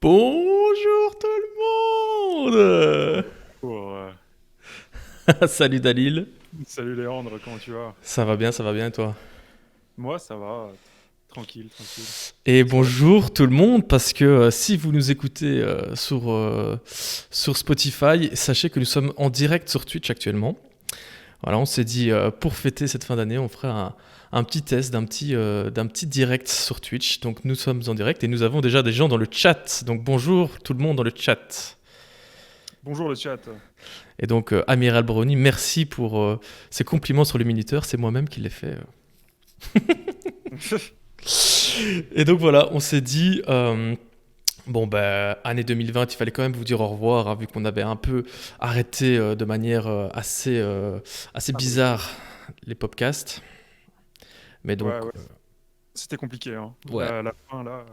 Bonjour tout le monde. Pour, Salut Dalil. salut Léandre, comment tu vas? Ça va bien et toi? Moi, ça va, tranquille, tranquille. Et C'est vrai. bonjour tout le monde parce que si vous nous écoutez sur Spotify, sachez que nous sommes en direct sur Twitch actuellement. Voilà, on s'est dit pour fêter cette fin d'année, on ferait un petit test d'un petit direct sur Twitch. Donc nous sommes en direct et nous avons déjà des gens dans le chat. Donc bonjour tout le monde dans le chat. Bonjour le chat. Et donc, Amiral Brony, merci pour ces compliments sur le minuteur. C'est moi-même qui l'ai fait. Et donc, voilà, on s'est dit, bon, ben, année 2020, il fallait quand même vous dire au revoir, hein, vu qu'on avait un peu arrêté de manière assez Abrupte. bizarre les podcasts. Mais donc, Ouais, ouais, c'était compliqué, hein. ouais, La fin, là.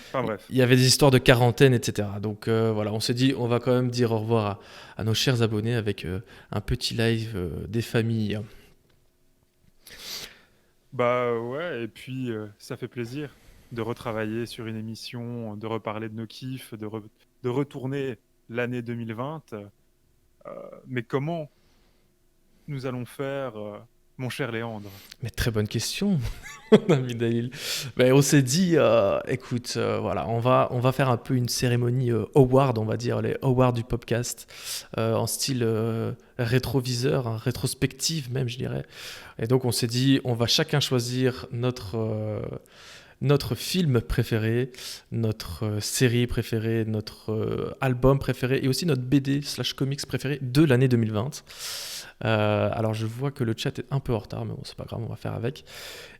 Enfin bref. il y avait des histoires de quarantaine, etc. Donc, voilà, on s'est dit, on va quand même dire au revoir à nos chers abonnés avec un petit live des familles. Bah ouais, et puis ça fait plaisir de retravailler sur une émission, de reparler de nos kiffs, de retourner l'année 2020. Mais comment nous allons faire, mon cher Léandre? Mais très bonne question, mon ami Dalil. Ben, on s'est dit, écoute, voilà, on va faire un peu une cérémonie award, on va dire, les awards du podcast, en style rétroviseur, hein, rétrospective même, je dirais. Et donc on s'est dit, on va chacun choisir notre film préféré, notre série préférée, notre album préféré et aussi notre BD slash comics préféré de l'année 2020. Alors je vois que le chat est un peu en retard, mais bon, c'est pas grave, on va faire avec.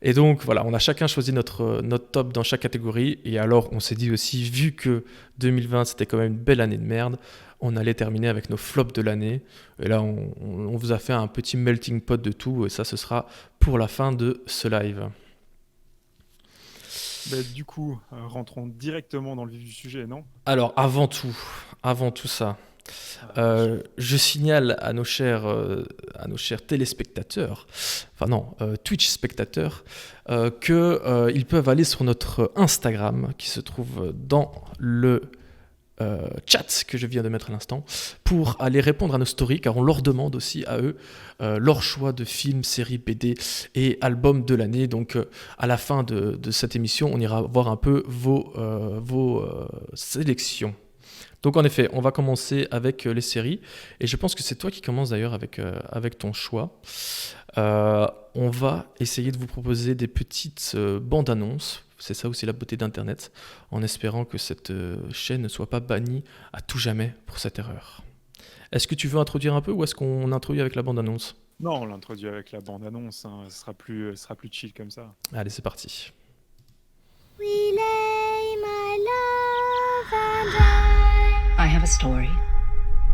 Et donc voilà, on a chacun choisi notre top dans chaque catégorie. Et alors on s'est dit aussi, vu que 2020 c'était quand même une belle année de merde, on allait terminer avec nos flops de l'année. Et là on vous a fait un petit melting pot de tout. Et ça, ce sera pour la fin de ce live. Bah, du coup, rentrons directement dans le vif du sujet, non? Alors avant tout ça, Ah, vas-y. je signale à nos chers téléspectateurs, enfin non, Twitch spectateurs, qu'ils peuvent aller sur notre Instagram qui se trouve dans le chat que je viens de mettre à l'instant pour aller répondre à nos stories car on leur demande aussi à eux leur choix de films, séries, BD et albums de l'année. Donc à la fin de cette émission, on ira voir un peu vos sélections. Donc en effet, on va commencer avec les séries. Et je pense que c'est toi qui commences d'ailleurs avec ton choix. On va essayer de vous proposer des petites bandes annonces. C'est ça aussi la beauté d'Internet, en espérant que cette chaîne ne soit pas bannie à tout jamais pour cette erreur. Est-ce que tu veux introduire un peu ou est-ce qu'on introduit avec la bande annonce? Non, on l'introduit avec la bande-annonce, hein. Ce sera plus chill comme ça. Allez, c'est parti. We lay my love and I I have a story.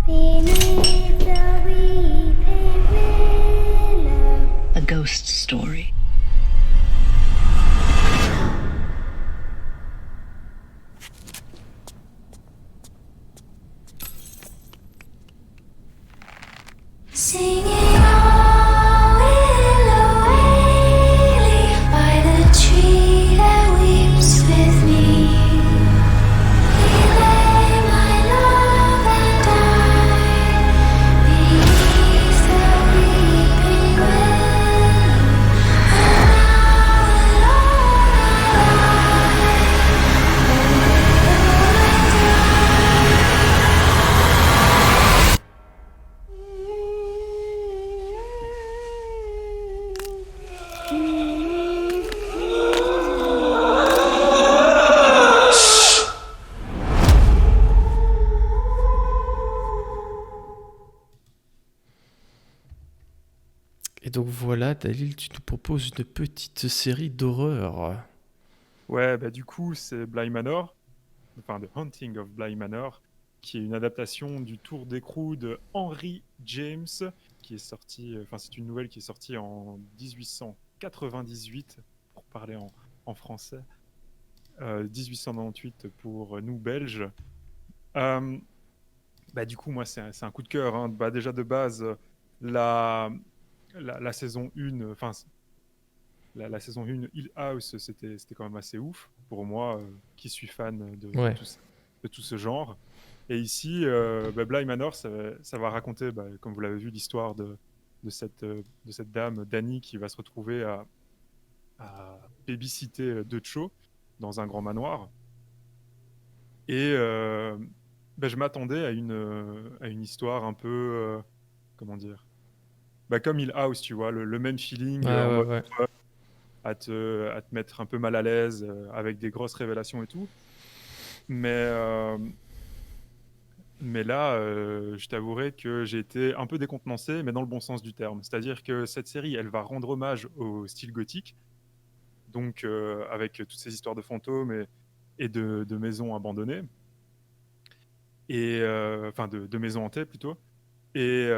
beneath the weeping willow. A ghost story. Singing, oh, willow, waily by the tree that weeps with me. We lay my love and I beneath the weeping willow. And now Et donc voilà, Dalil, tu nous proposes une petite série d'horreur. Ouais, bah du coup, c'est Bly Manor, enfin The Haunting of Bly Manor, qui est une adaptation du Tour d'écrou de Henry James, qui est sorti, enfin c'est une nouvelle qui est sortie en 1898, pour parler en français, 1898 pour nous Belges. Euh, Bah du coup, moi, c'est un coup de cœur, hein. Bah, déjà de base, la, la saison 1, enfin la saison 1 Hill House, c'était quand même assez ouf pour moi qui suis fan de Ouais. tout ça. tout ce genre. Et ici, Bly Manor, ça va raconter, comme vous l'avez vu, l'histoire de cette dame, Dani, qui va se retrouver à babysitter Cho dans un grand manoir. Et je m'attendais à une histoire un peu, comment dire, comme Hill House, tu vois, le même feeling, en mode, ouais. à te mettre un peu mal à l'aise, avec des grosses révélations et tout. Mais là, je t'avouerai que j'ai été un peu décontenancé, mais dans le bon sens du terme. C'est-à-dire que cette série, elle va rendre hommage au style gothique, donc avec toutes ces histoires de fantômes et de maisons abandonnées, et enfin de maisons hantées plutôt. Et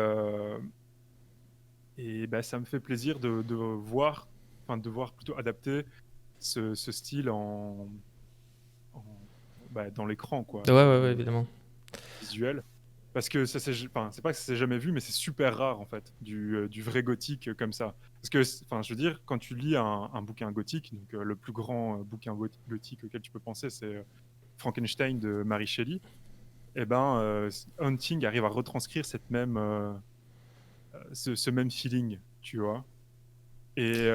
ça me fait plaisir de voir plutôt adapter ce style dans l'écran, quoi, Ouais, évidemment. visuel. Parce que c'est pas que ça s'est jamais vu, mais c'est super rare en fait, du vrai gothique comme ça. Parce que, je veux dire, quand tu lis un bouquin gothique, donc le plus grand bouquin gothique auquel tu peux penser, c'est Frankenstein de Mary Shelley. Et Hunting arrive à retranscrire ce même feeling, tu vois. Et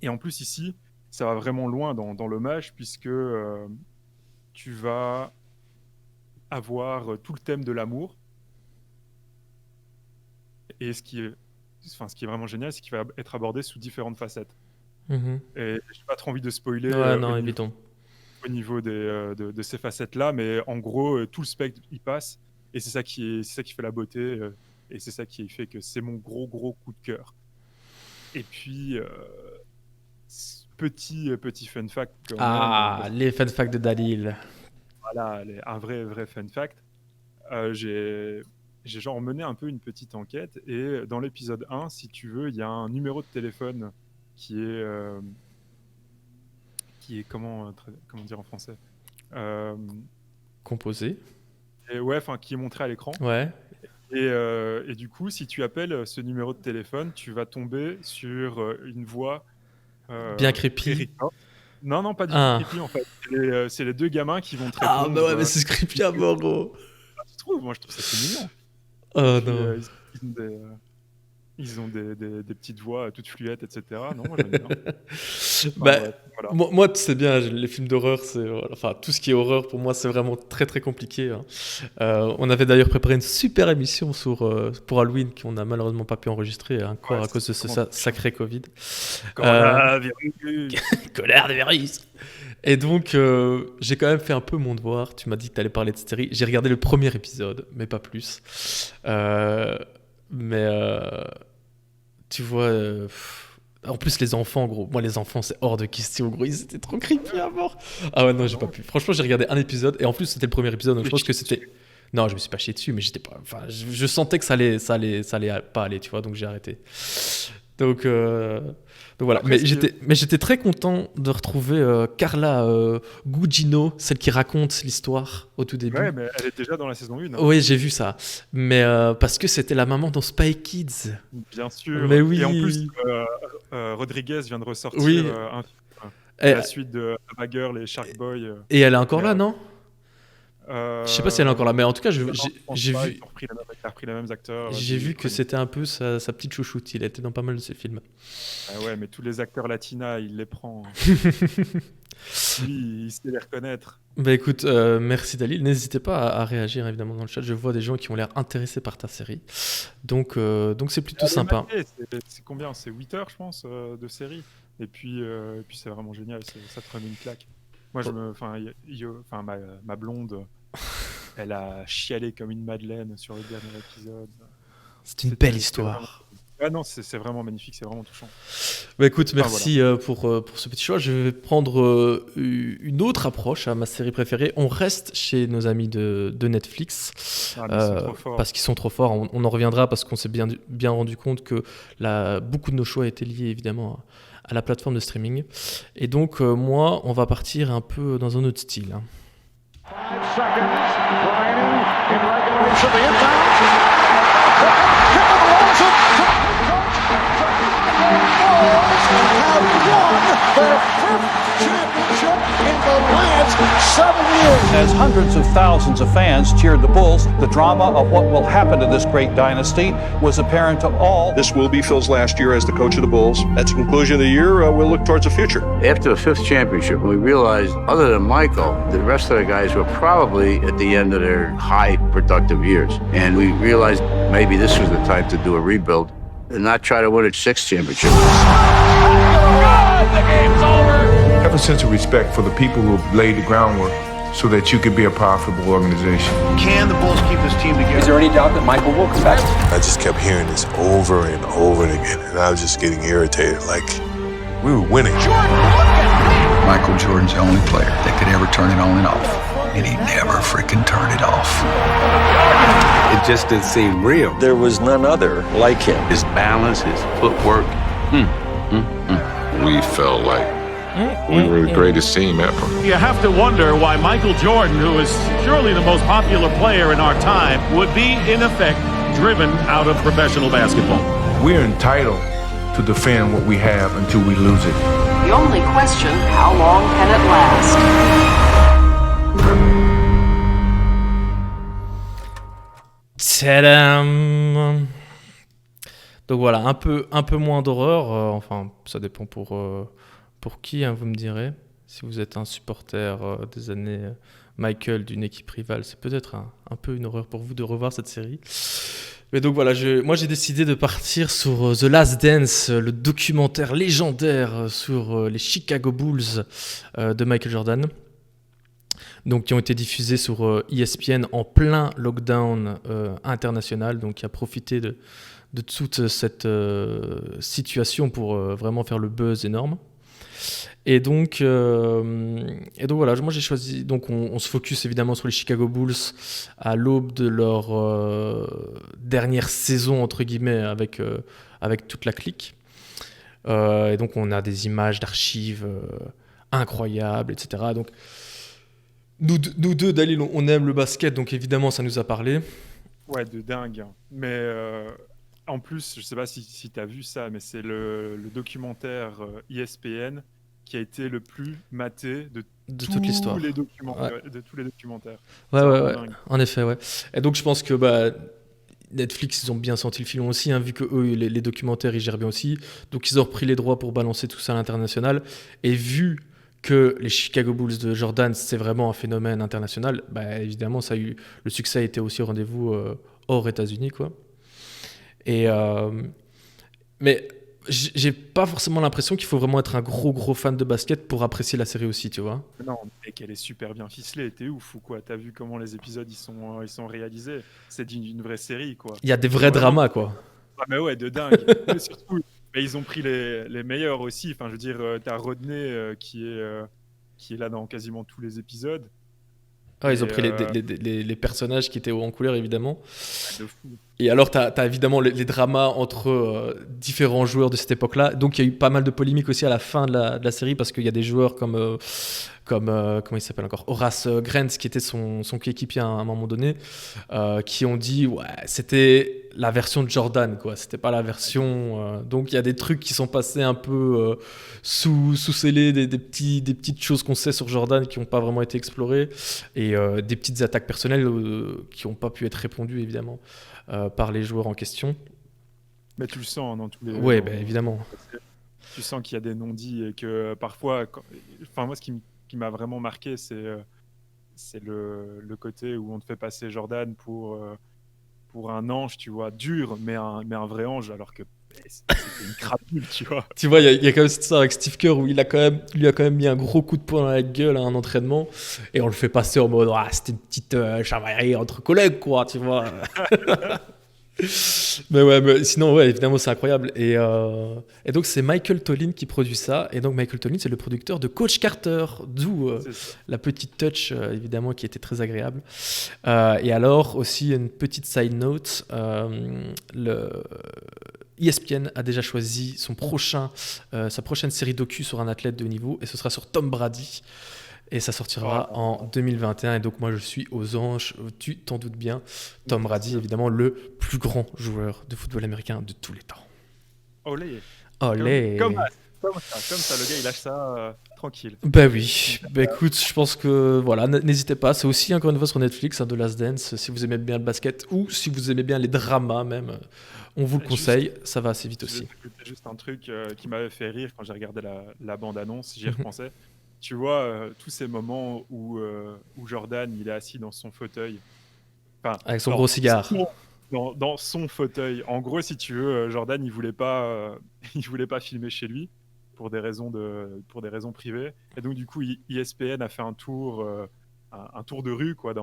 en plus ici, ça va vraiment loin dans l'hommage, puisque tu vas avoir tout le thème de l'amour. Et ce qui est vraiment génial, c'est qu'il va être abordé sous différentes facettes. Mhm. Et je n'ai pas trop envie de spoiler Ouais, non, évitons. au niveau de ces facettes-là, mais en gros, tout le spectre y passe, et c'est ça qui fait la beauté, et c'est ça qui fait que c'est mon gros coup de cœur. Et puis, petit fun fact quand même. Les fun facts de Dalil. Voilà, un vrai fun fact. J'ai genre mené un peu une petite enquête, et dans l'épisode 1, si tu veux, il y a un numéro de téléphone qui est comment dire en français, Composé. et ouais, qui est montré à l'écran. Ouais. Et du coup, si tu appelles ce numéro de téléphone, tu vas tomber sur une voix Bien creepy. irritante. Non, pas du Ah. tout creepy en fait. C'est les deux gamins qui vont te Ah, répondre. bah ouais, mais c'est creepy à mort, gros. Tu trouves? Moi, je trouve ça c'est mignon. Oh Puis, non. ils ont des petites voix toutes fluettes, etc. Non, moi j'aime bien. Bah, Ouais, voilà. moi, tu sais bien, les films d'horreur, enfin, tout ce qui est horreur, pour moi, c'est vraiment très, très compliqué, hein. On avait d'ailleurs préparé une super émission pour Halloween qu'on n'a malheureusement pas pu enregistrer encore à cause de ce sacré Covid. Coronavirus. Colère de virus. Et donc, j'ai quand même fait un peu mon devoir. Tu m'as dit que tu allais parler de cette série. J'ai regardé le premier épisode, mais pas plus. Tu vois, en plus, les enfants, gros. Moi, les enfants, c'est hors de question, gros. Ils étaient trop creepy à mort. Ah ouais, non, j'ai pas pu. Franchement, j'ai regardé un épisode. Et en plus, c'était le premier épisode. Donc, je pense que c'était. Non, je me suis pas chié dessus, mais j'étais pas. Enfin, je sentais que ça allait pas aller, tu vois. Donc, j'ai arrêté. Donc voilà. Après, Mais j'étais très content de retrouver Carla Gugino, celle qui raconte l'histoire au tout début. Ouais, mais elle est déjà dans la saison 1. Hein. Oui, j'ai vu ça. Mais parce que c'était la maman dans Spy Kids. Bien sûr. Mais oui. Et en plus, Rodriguez vient de ressortir un film, la suite de Ava Girl et Shark Boy. Et elle est encore là, non? Je sais pas si elle est encore là, mais en tout cas, j'ai vu. Il a repris les mêmes acteurs. J'ai vu que c'était un peu sa petite chouchoute. Il était dans pas mal de ses films. Ah ouais, mais tous les acteurs latinas, il les prend. Lui, il sait les reconnaître. Bah écoute, merci Dalil. N'hésitez pas à réagir évidemment dans le chat. Je vois des gens qui ont l'air intéressés par ta série. Donc c'est plutôt sympa. C'est combien? C'est 8 heures, je pense, de série. Et puis c'est vraiment génial. Ça te remet une claque. Moi, ma blonde, elle a chialé comme une madeleine sur le dernier épisode. C'est une belle histoire. Ah non, c'est vraiment magnifique, c'est vraiment touchant. Bah écoute, merci pour ce petit choix. Je vais prendre une autre approche à ma série préférée. On reste chez nos amis de Netflix parce qu'ils sont trop forts. On en reviendra parce qu'on s'est bien rendu compte que beaucoup de nos choix étaient liés évidemment à la plateforme de streaming. Et donc moi, on va partir un peu dans un autre style. 5 seconds remaining in regulation. The inbound. Have won their fifth championship in the Lions. 7 years. As hundreds of thousands of fans cheered the Bulls, the drama of what will happen to this great dynasty was apparent to all. This will be Phil's last year as the coach of the Bulls. At the conclusion of the year, we'll look towards the future. After the 5th championship, we realized, other than Michael, the rest of the guys were probably at the end of their high productive years. And we realized maybe this was the time to do a rebuild and not try to win its 6th championship. The game's over. Have a sense of respect for the people who have laid the groundwork so that you can be a profitable organization. Can the Bulls keep this team together? Is there any doubt that Michael will come back? I just kept hearing this over and over again, and I was just getting irritated, like we were winning. Michael Jordan's the only player that could ever turn it on and off, and he never freaking turned it off. It just didn't seem real. There was none other like him. His balance, his footwork. We felt like we were the greatest team ever. You have to wonder why Michael Jordan, who is surely the most popular player in our time, would be, in effect, driven out of professional basketball. We're entitled to defend what we have until we lose it. The only question, how long can it last? Tadam. Donc voilà, un peu moins d'horreur. Enfin, ça dépend pour qui, hein, vous me direz. Si vous êtes un supporter des années Michael d'une équipe rivale, c'est peut-être un peu une horreur pour vous de revoir cette série. Mais donc voilà, moi j'ai décidé de partir sur The Last Dance, le documentaire légendaire sur les Chicago Bulls de Michael Jordan. Donc, qui ont été diffusés sur ESPN en plein lockdown international, donc qui a profité de toute cette situation pour vraiment faire le buzz énorme. Et donc voilà, moi j'ai choisi, donc on se focus évidemment sur les Chicago Bulls à l'aube de leur dernière saison entre guillemets avec toute la clique. Et donc on a des images d'archives incroyables, etc. Donc nous deux, Dalil, on aime le basket, donc évidemment ça nous a parlé. Ouais, de dingue. Mais en plus, je sais pas si tu as vu ça, mais c'est le documentaire ESPN qui a été le plus maté de toute l'histoire. De tous les documentaires. Ouais. En effet, ouais. Et donc je pense que Netflix, ils ont bien senti le filon aussi, hein, vu que eux, les documentaires, ils gèrent bien aussi. Donc ils ont repris les droits pour balancer tout ça à l'international. Et vu que les Chicago Bulls de Jordan, c'est vraiment un phénomène international, évidemment, le succès a été aussi au rendez-vous hors États-Unis, quoi. Mais j'ai pas forcément l'impression qu'il faut vraiment être un gros fan de basket pour apprécier la série aussi, tu vois. Non, mais qu'elle est super bien ficelée, t'es ouf ou quoi? T'as vu comment les épisodes ils sont réalisés? C'est d'une vraie série, quoi. Il y a des vrais dramas, quoi. Ah mais ouais, de dingue. Mais surtout, ils ont pris les meilleurs aussi. Enfin, je veux dire, t'as Rodney qui est là dans quasiment tous les épisodes. Ah, ils ont pris les personnages qui étaient en couleur, évidemment. De fou. Et alors, tu as évidemment les dramas entre différents joueurs de cette époque-là. Donc, il y a eu pas mal de polémiques aussi à la fin de la série parce qu'il y a des joueurs comme comment il s'appelle encore, Horace Grant, qui était son coéquipier à un moment donné, qui ont dit ouais, c'était la version de Jordan, quoi. C'était pas la version. Donc, il y a des trucs qui sont passés un peu sous scellés, des petites choses qu'on sait sur Jordan qui n'ont pas vraiment été explorées et des petites attaques personnelles qui n'ont pas pu être répondues, évidemment. Par les joueurs en question. Mais tu le sens dans tous les... Oui, évidemment. Tu sens qu'il y a des non-dits et que parfois... Enfin, moi, ce qui m'a vraiment marqué, c'est le côté où on te fait passer Jordan pour un ange, tu vois, dur, mais un vrai ange, alors que c'était une crapule, tu vois. Tu vois, il y a quand même cette histoire avec Steve Kerr où lui a quand même mis un gros coup de poing dans la gueule à un entraînement et on le fait passer en mode c'était une petite chamaillerie entre collègues, quoi, tu vois. mais sinon, ouais, évidemment, c'est incroyable. Et donc, c'est Michael Tollin qui produit ça. Et donc, Michael Tollin, c'est le producteur de Coach Carter, d'où la petite touch, évidemment, qui était très agréable. Et alors, aussi, une petite side note, ESPN a déjà choisi sa prochaine série docu sur un athlète de haut niveau, et ce sera sur Tom Brady. Et ça sortira en 2021. Et donc, moi, je suis aux anges. Tu t'en doutes bien. Tom Brady, évidemment, le plus grand joueur de football américain de tous les temps. Olé. Olé. Comme ça, le gars, il lâche ça. tranquille. Bah oui, bah écoute, je pense que voilà, n'hésitez pas, c'est aussi encore une fois sur Netflix, The Last Dance, si vous aimez bien le basket ou si vous aimez bien les dramas même, on vous le conseille, ça va assez vite aussi. C'est juste un truc qui m'avait fait rire quand j'ai regardé la bande-annonce, j'y repensais. Tu vois, tous ces moments où Jordan, il est assis dans son fauteuil. Enfin, avec son gros cigare. Dans son fauteuil. En gros, si tu veux, Jordan, il voulait pas filmer chez lui pour des raisons privées. Et donc, du coup, ESPN a fait un tour de rue, quoi,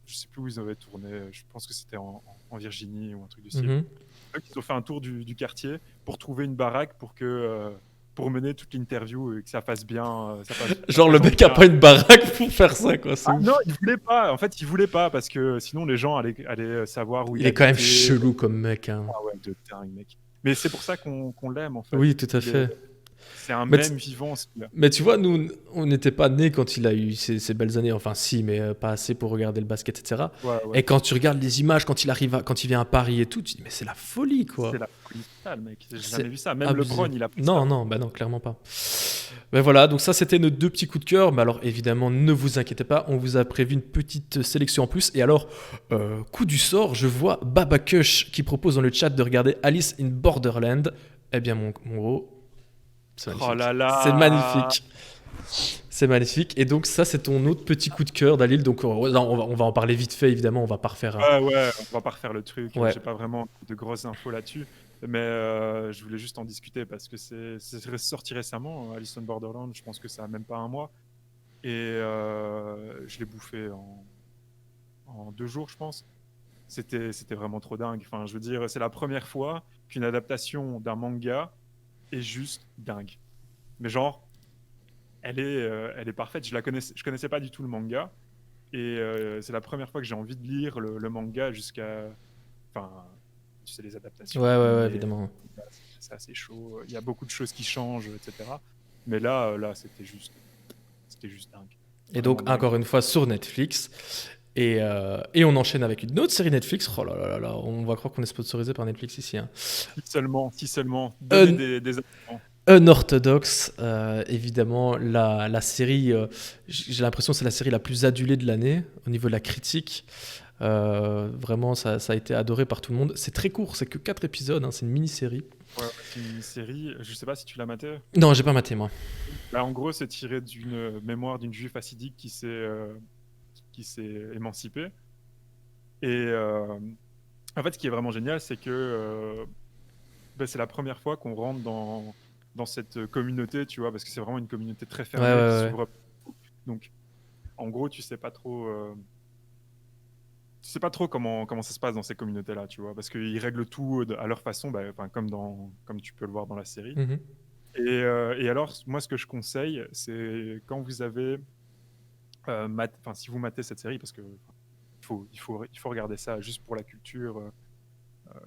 je sais plus où ils avaient tourné. Je pense que c'était en Virginie ou un truc du style. Donc, ils ont fait un tour du quartier pour trouver une baraque pour mener toute l'interview et que ça passe bien. Genre le mec a pas une baraque pour faire ça, quoi. Non, il voulait pas. En fait, il voulait pas parce que sinon les gens allaient savoir où il est quand même chelou comme mec. Hein. Ah ouais, de dingue, mec. Mais c'est pour ça qu'on l'aime, en fait. Oui, tout à fait. C'est un mème vivant, celui-là. Mais tu vois, nous, on n'était pas nés quand il a eu ces belles années. Enfin, si, mais pas assez pour regarder le basket, etc. Ouais. Et quand tu regardes les images, quand il vient à Paris et tout, tu te dis, mais c'est la folie, quoi. C'est la folie totale, mec. J'ai jamais vu ça. Même LeBron, il a pris ça. Non, clairement pas. Ben voilà, donc ça, c'était nos 2 petits coups de cœur. Mais alors, évidemment, ne vous inquiétez pas, on vous a prévu une petite sélection en plus. Et alors, coup du sort, je vois Baba Kush qui propose dans le chat de regarder Alice in Borderland. Eh bien, mon gros... C'est magnifique. Oh là là. C'est magnifique. C'est magnifique. Et donc ça, c'est ton autre petit coup de cœur, Dalil. Donc on va en parler vite fait, évidemment. On va pas refaire. Ouais, on va pas refaire le truc. Ouais. J'ai pas vraiment de grosses infos là-dessus, mais je voulais juste en discuter parce que c'est sorti récemment. Alice in Borderland, je pense que ça a même pas un mois, et je l'ai bouffé en 2 jours, je pense. C'était vraiment trop dingue. Enfin, je veux dire, c'est la première fois qu'une adaptation d'un manga est juste dingue. Mais genre, elle est parfaite. Je connaissais pas du tout le manga, et c'est la première fois que j'ai envie de lire le manga jusqu'à, enfin, tu sais, les adaptations. Ouais, évidemment. C'est assez chaud. Il y a beaucoup de choses qui changent, etc. Mais là, c'était juste dingue. Et donc dingue. Encore une fois sur Netflix. Et on enchaîne avec une autre série Netflix. Oh là là, on va croire qu'on est sponsorisé par Netflix ici. Hein. Si seulement. Donnez des arguments. Unorthodox, évidemment, la série, j'ai l'impression que c'est la série la plus adulée de l'année au niveau de la critique. Vraiment, ça a été adoré par tout le monde. C'est très court, c'est que 4 épisodes, hein, c'est une mini-série. Ouais, c'est une mini-série. Je sais pas si tu l'as maté. Non, j'ai pas maté, moi. Bah, en gros, c'est tiré d'une mémoire d'une juive hassidique qui s'est émancipée. Et en fait, ce qui est vraiment génial, c'est que c'est la première fois qu'on rentre dans cette communauté, tu vois, parce que c'est vraiment une communauté très fermée qui s'ouvre. Donc, en gros, tu sais pas trop comment ça se passe dans ces communautés-là, tu vois, parce qu'ils règlent tout à leur façon, comme tu peux le voir dans la série. Mm-hmm. Et alors, moi, ce que je conseille, c'est quand vous avez si vous matez cette série, parce que il faut regarder ça juste pour la culture,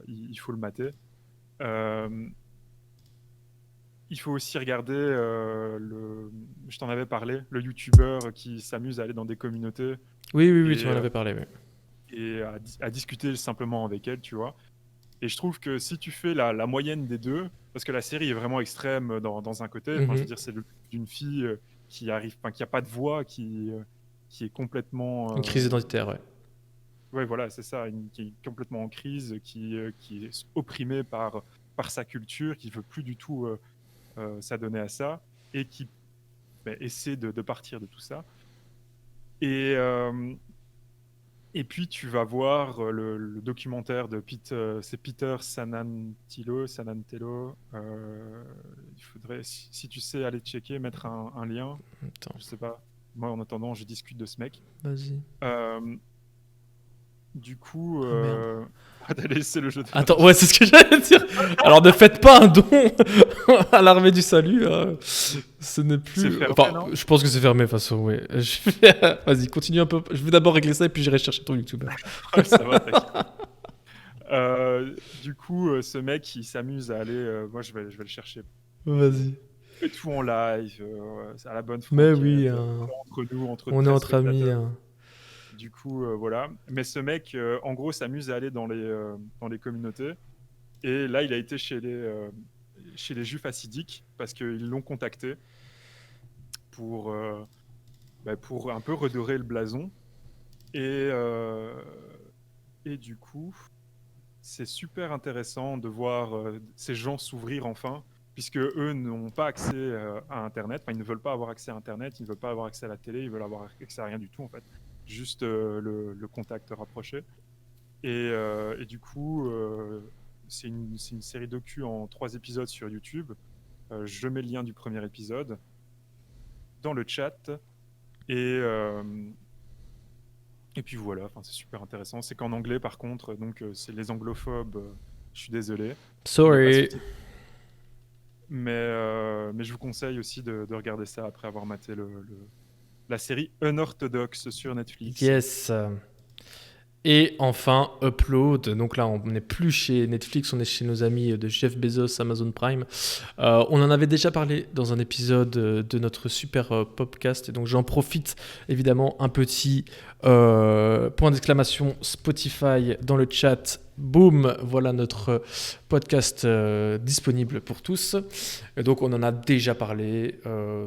il faut le mater. Il faut aussi regarder je t'en avais parlé, le YouTuber qui s'amuse à aller dans des communautés. Oui, tu m'en avais parlé. Oui. Et à discuter simplement avec elle, tu vois. Et je trouve que si tu fais la moyenne des deux, parce que la série est vraiment extrême dans un côté, je veux dire, c'est d'une fille qui a pas de voix, qui est complètement... Une crise identitaire, ouais. Ouais, voilà, c'est ça, qui est complètement en crise, qui est opprimée par sa culture, qui veut plus du tout s'adonner à ça, et qui essaie de partir de tout ça. Et puis tu vas voir le documentaire de c'est Peter Sanantello. Il faudrait, si tu sais, aller checker, mettre un lien. Attends. Je sais pas. Moi, en attendant, je discute de ce mec. Vas-y. Du coup, t'as laissé le jeu de... Attends, ouais, c'est ce que j'allais dire. Alors ne faites pas un don à l'armée du salut. Ce n'est plus... C'est fermé, enfin, non ? je pense que c'est fermé, de toute façon, oui. Vas-y, continue un peu. Je vais d'abord régler ça et puis j'irai chercher ton YouTube. Ouais, ça va, t'inquiète. Du coup, ce mec, il s'amuse à aller... moi, je vais le chercher. Vas-y. Et tout en live, c'est à la bonne fois. Mais oui, entre nous, on est entre amis. Du coup, voilà. Mais ce mec, en gros, s'amuse à aller dans les communautés. Et là, il a été chez les juifs hassidiques parce qu'ils l'ont contacté. pour un peu redorer le blason. Et du coup, c'est super intéressant de voir ces gens s'ouvrir enfin, puisque eux n'ont pas accès à Internet. Enfin, ils ne veulent pas avoir accès à Internet, ils ne veulent pas avoir accès à la télé, ils veulent avoir accès à rien du tout en fait, juste le contact rapproché. Et du coup, c'est une série docu en 3 épisodes sur YouTube. Je mets le lien du premier épisode dans le chat. Et puis voilà, c'est super intéressant. C'est qu'en anglais par contre, donc c'est les anglophobes. Je suis désolé. Sorry. Mais je vous conseille aussi de regarder ça après avoir maté la série Unorthodox sur Netflix. Yes. Et enfin, Upload. Donc là, on n'est plus chez Netflix, on est chez nos amis de Jeff Bezos, Amazon Prime. On en avait déjà parlé dans un épisode de notre super podcast. Et donc, j'en profite évidemment, un petit point d'exclamation Spotify dans le chat. Boum, voilà notre podcast disponible pour tous. Et donc, on en a déjà parlé.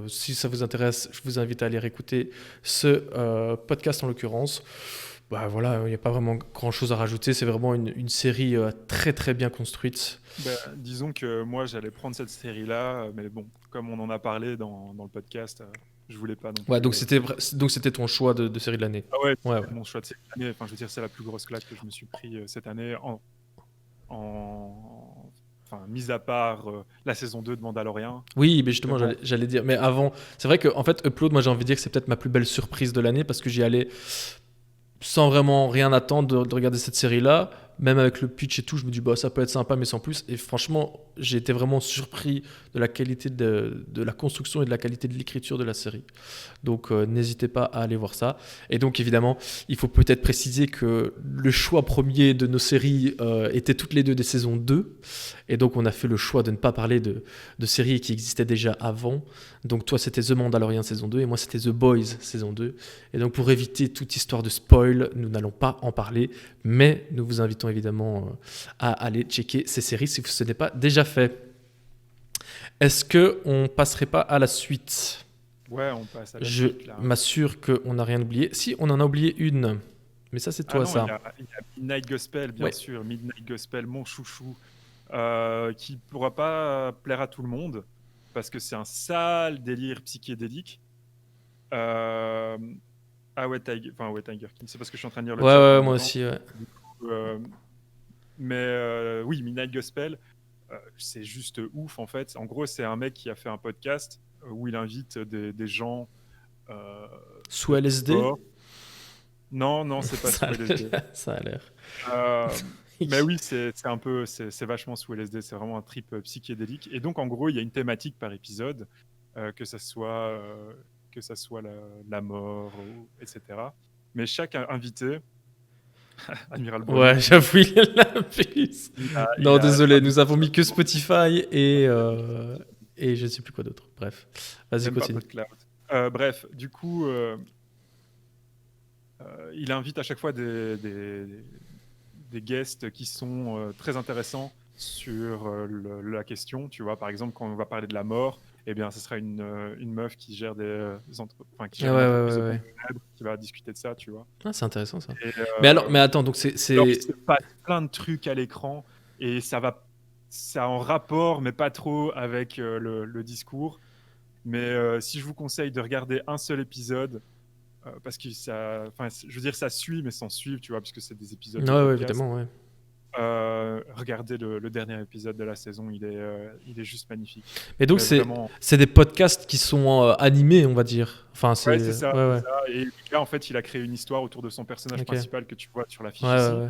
Si ça vous intéresse, je vous invite à aller réécouter ce podcast en l'occurrence. Voilà, il n'y a pas vraiment grand-chose à rajouter. C'est vraiment une série très très bien construite. Disons que moi, j'allais prendre cette série-là, mais bon, comme on en a parlé dans le podcast, je voulais pas non plus. Ouais, donc c'était ton choix de série de l'année. Ah ouais, mon choix de série de l'année. Enfin, je veux dire, c'est la plus grosse claque que je me suis pris cette année, mis à part la saison 2 de Mandalorian. Oui, mais justement, j'allais dire. Mais avant, c'est vrai qu'en fait, Upload, moi j'ai envie de dire que c'est peut-être ma plus belle surprise de l'année parce que j'y allais sans vraiment rien attendre de regarder cette série-là. Même avec le pitch et tout, je me dis ça peut être sympa, mais sans plus. Et franchement, j'ai été vraiment surpris de la qualité de la construction et de la qualité de l'écriture de la série. Donc, n'hésitez pas à aller voir ça. Et donc, évidemment, il faut peut-être préciser que le choix premier de nos séries était toutes les deux des saisons 2. Et donc, on a fait le choix de ne pas parler de séries qui existaient déjà avant. Donc, toi, c'était The Mandalorian saison 2 et moi, c'était The Boys saison 2. Et donc, pour éviter toute histoire de spoil, nous n'allons pas en parler, mais nous vous invitons évidemment à aller checker ces séries si ce n'est pas déjà fait. Est-ce qu'on passerait pas à la suite ? Ouais, on passe à la suite. Je m'assure qu'on n'a rien oublié. Si, on en a oublié une, mais ça c'est toi. Non, ça. Il y a Midnight Gospel, bien sûr. Midnight Gospel, mon chouchou, qui pourra pas plaire à tout le monde parce que c'est un sale délire psychédélique. Wet Tiger King, c'est parce que je suis en train de lire le chat. Ouais, moi aussi, ouais. Oui, Midnight Gospel, c'est juste ouf en fait. En gros, c'est un mec qui a fait un podcast où il invite des gens sous LSD. Non, c'est pas sous LSD. Ça a l'air. Mais oui, c'est un peu, c'est vachement sous LSD. C'est vraiment un trip psychédélique. Et donc, en gros, il y a une thématique par épisode, que ça soit la mort, etc. Mais chaque invité, Admiral Bond. Ouais, j'avoue, il est là plus. Non, désolé, nous avons mis que Spotify et je ne sais plus quoi d'autre. Bref, vas-y, continue. Bref, du coup, il invite à chaque fois des guests qui sont très intéressants sur la question. Tu vois, par exemple, quand on va parler de la mort, eh bien, ce sera une meuf qui gère qui va discuter de ça, tu vois. Ah, c'est intéressant ça. Mais attends, donc c'est pas plein de trucs à l'écran et ça a en rapport, mais pas trop avec le discours. Mais si je vous conseille de regarder un seul épisode, parce que je veux dire, ça suit, mais sans suivre, tu vois, parce que c'est des épisodes. Ouais, évidemment, ouais. Regardez le dernier épisode de la saison, il est juste magnifique. Et donc c'est des podcasts qui sont animés, on va dire. Enfin, c'est ça, c'est ça. Et là, en fait, il a créé une histoire autour de son personnage principal que tu vois sur l'affiche ici. Ouais.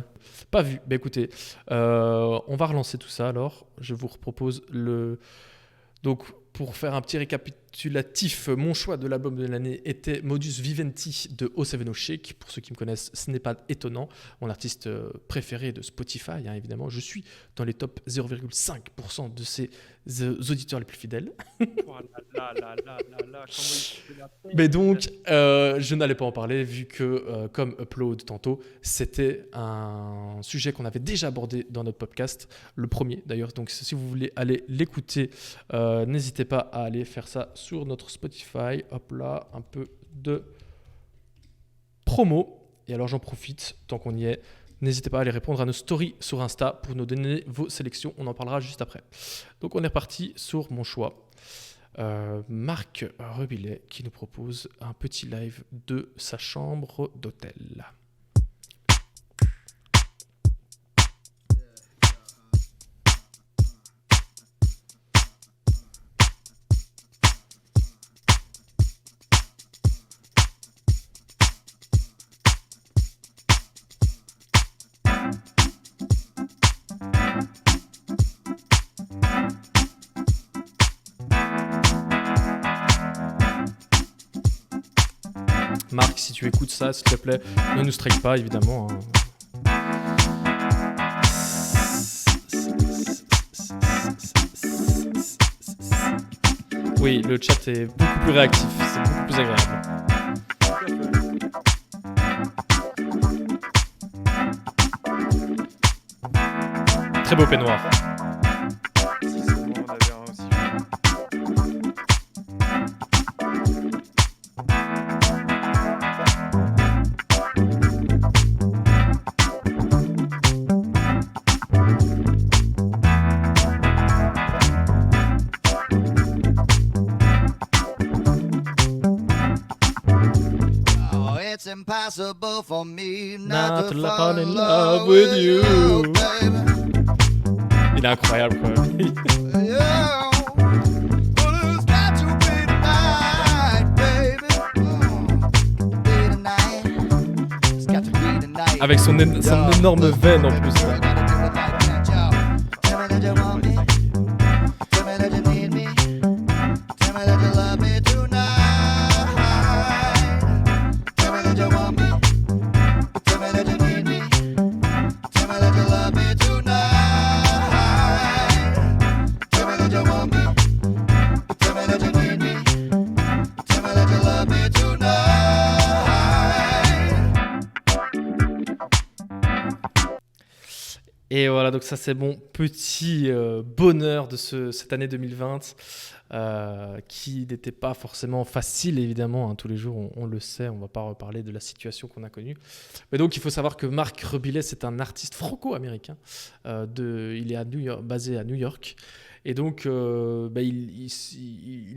Pas vu. Bah écoutez, on va relancer tout ça alors. Je vous propose donc, pour faire un petit récapitulatif, mon choix de l'album de l'année était Modus Vivendi de O7 Shake. Pour ceux qui me connaissent, ce n'est pas étonnant. Mon artiste préféré de Spotify, évidemment. Je suis dans les top 0,5% de ses auditeurs les plus fidèles. Mais donc, je n'allais pas en parler vu que, comme Upload tantôt, c'était un sujet qu'on avait déjà abordé dans notre podcast, le premier d'ailleurs. Donc, si vous voulez aller l'écouter, n'hésitez n'hésitez pas à aller faire ça sur notre Spotify. Hop là, un peu de promo. Et alors j'en profite, tant qu'on y est, n'hésitez pas à aller répondre à nos stories sur Insta pour nous donner vos sélections. On en parlera juste après. Donc on est reparti sur mon choix. Marc Rebillet qui nous propose un petit live de sa chambre d'hôtel. Marc, si tu écoutes ça, s'il te plaît, ne nous strike pas, évidemment. Oui, le chat est beaucoup plus réactif, c'est beaucoup plus agréable. Très beau peignoir. Impossible for me not to fall in love with you. Il est incroyable quoi. Avec son énorme veine en plus. Et voilà, donc ça c'est mon petit bonheur de cette année 2020 qui n'était pas forcément facile évidemment, hein, tous les jours on le sait, on ne va pas reparler de la situation qu'on a connue. Mais donc il faut savoir que Marc Rebillet c'est un artiste franco-américain, il est basé à New York. Et donc, il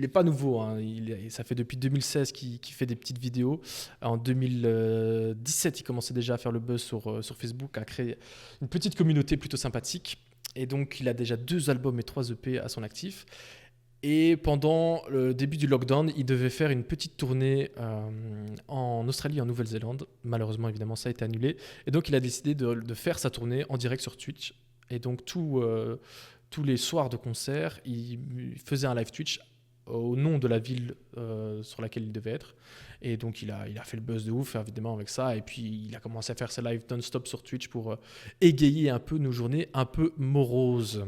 n'est pas nouveau. Hein. Ça fait depuis 2016 qu'il fait des petites vidéos. En 2017, il commençait déjà à faire le buzz sur Facebook, à créer une petite communauté plutôt sympathique. Et donc, il a déjà 2 albums et 3 EP à son actif. Et pendant le début du lockdown, il devait faire une petite tournée en Australie et en Nouvelle-Zélande. Malheureusement, évidemment, ça a été annulé. Et donc, il a décidé de faire sa tournée en direct sur Twitch. Et donc, tous les soirs de concert, il faisait un live Twitch au nom de la ville sur laquelle il devait être. Et donc, il a fait le buzz de ouf, évidemment, avec ça. Et puis, il a commencé à faire ses lives non-stop sur Twitch pour égayer un peu nos journées un peu moroses.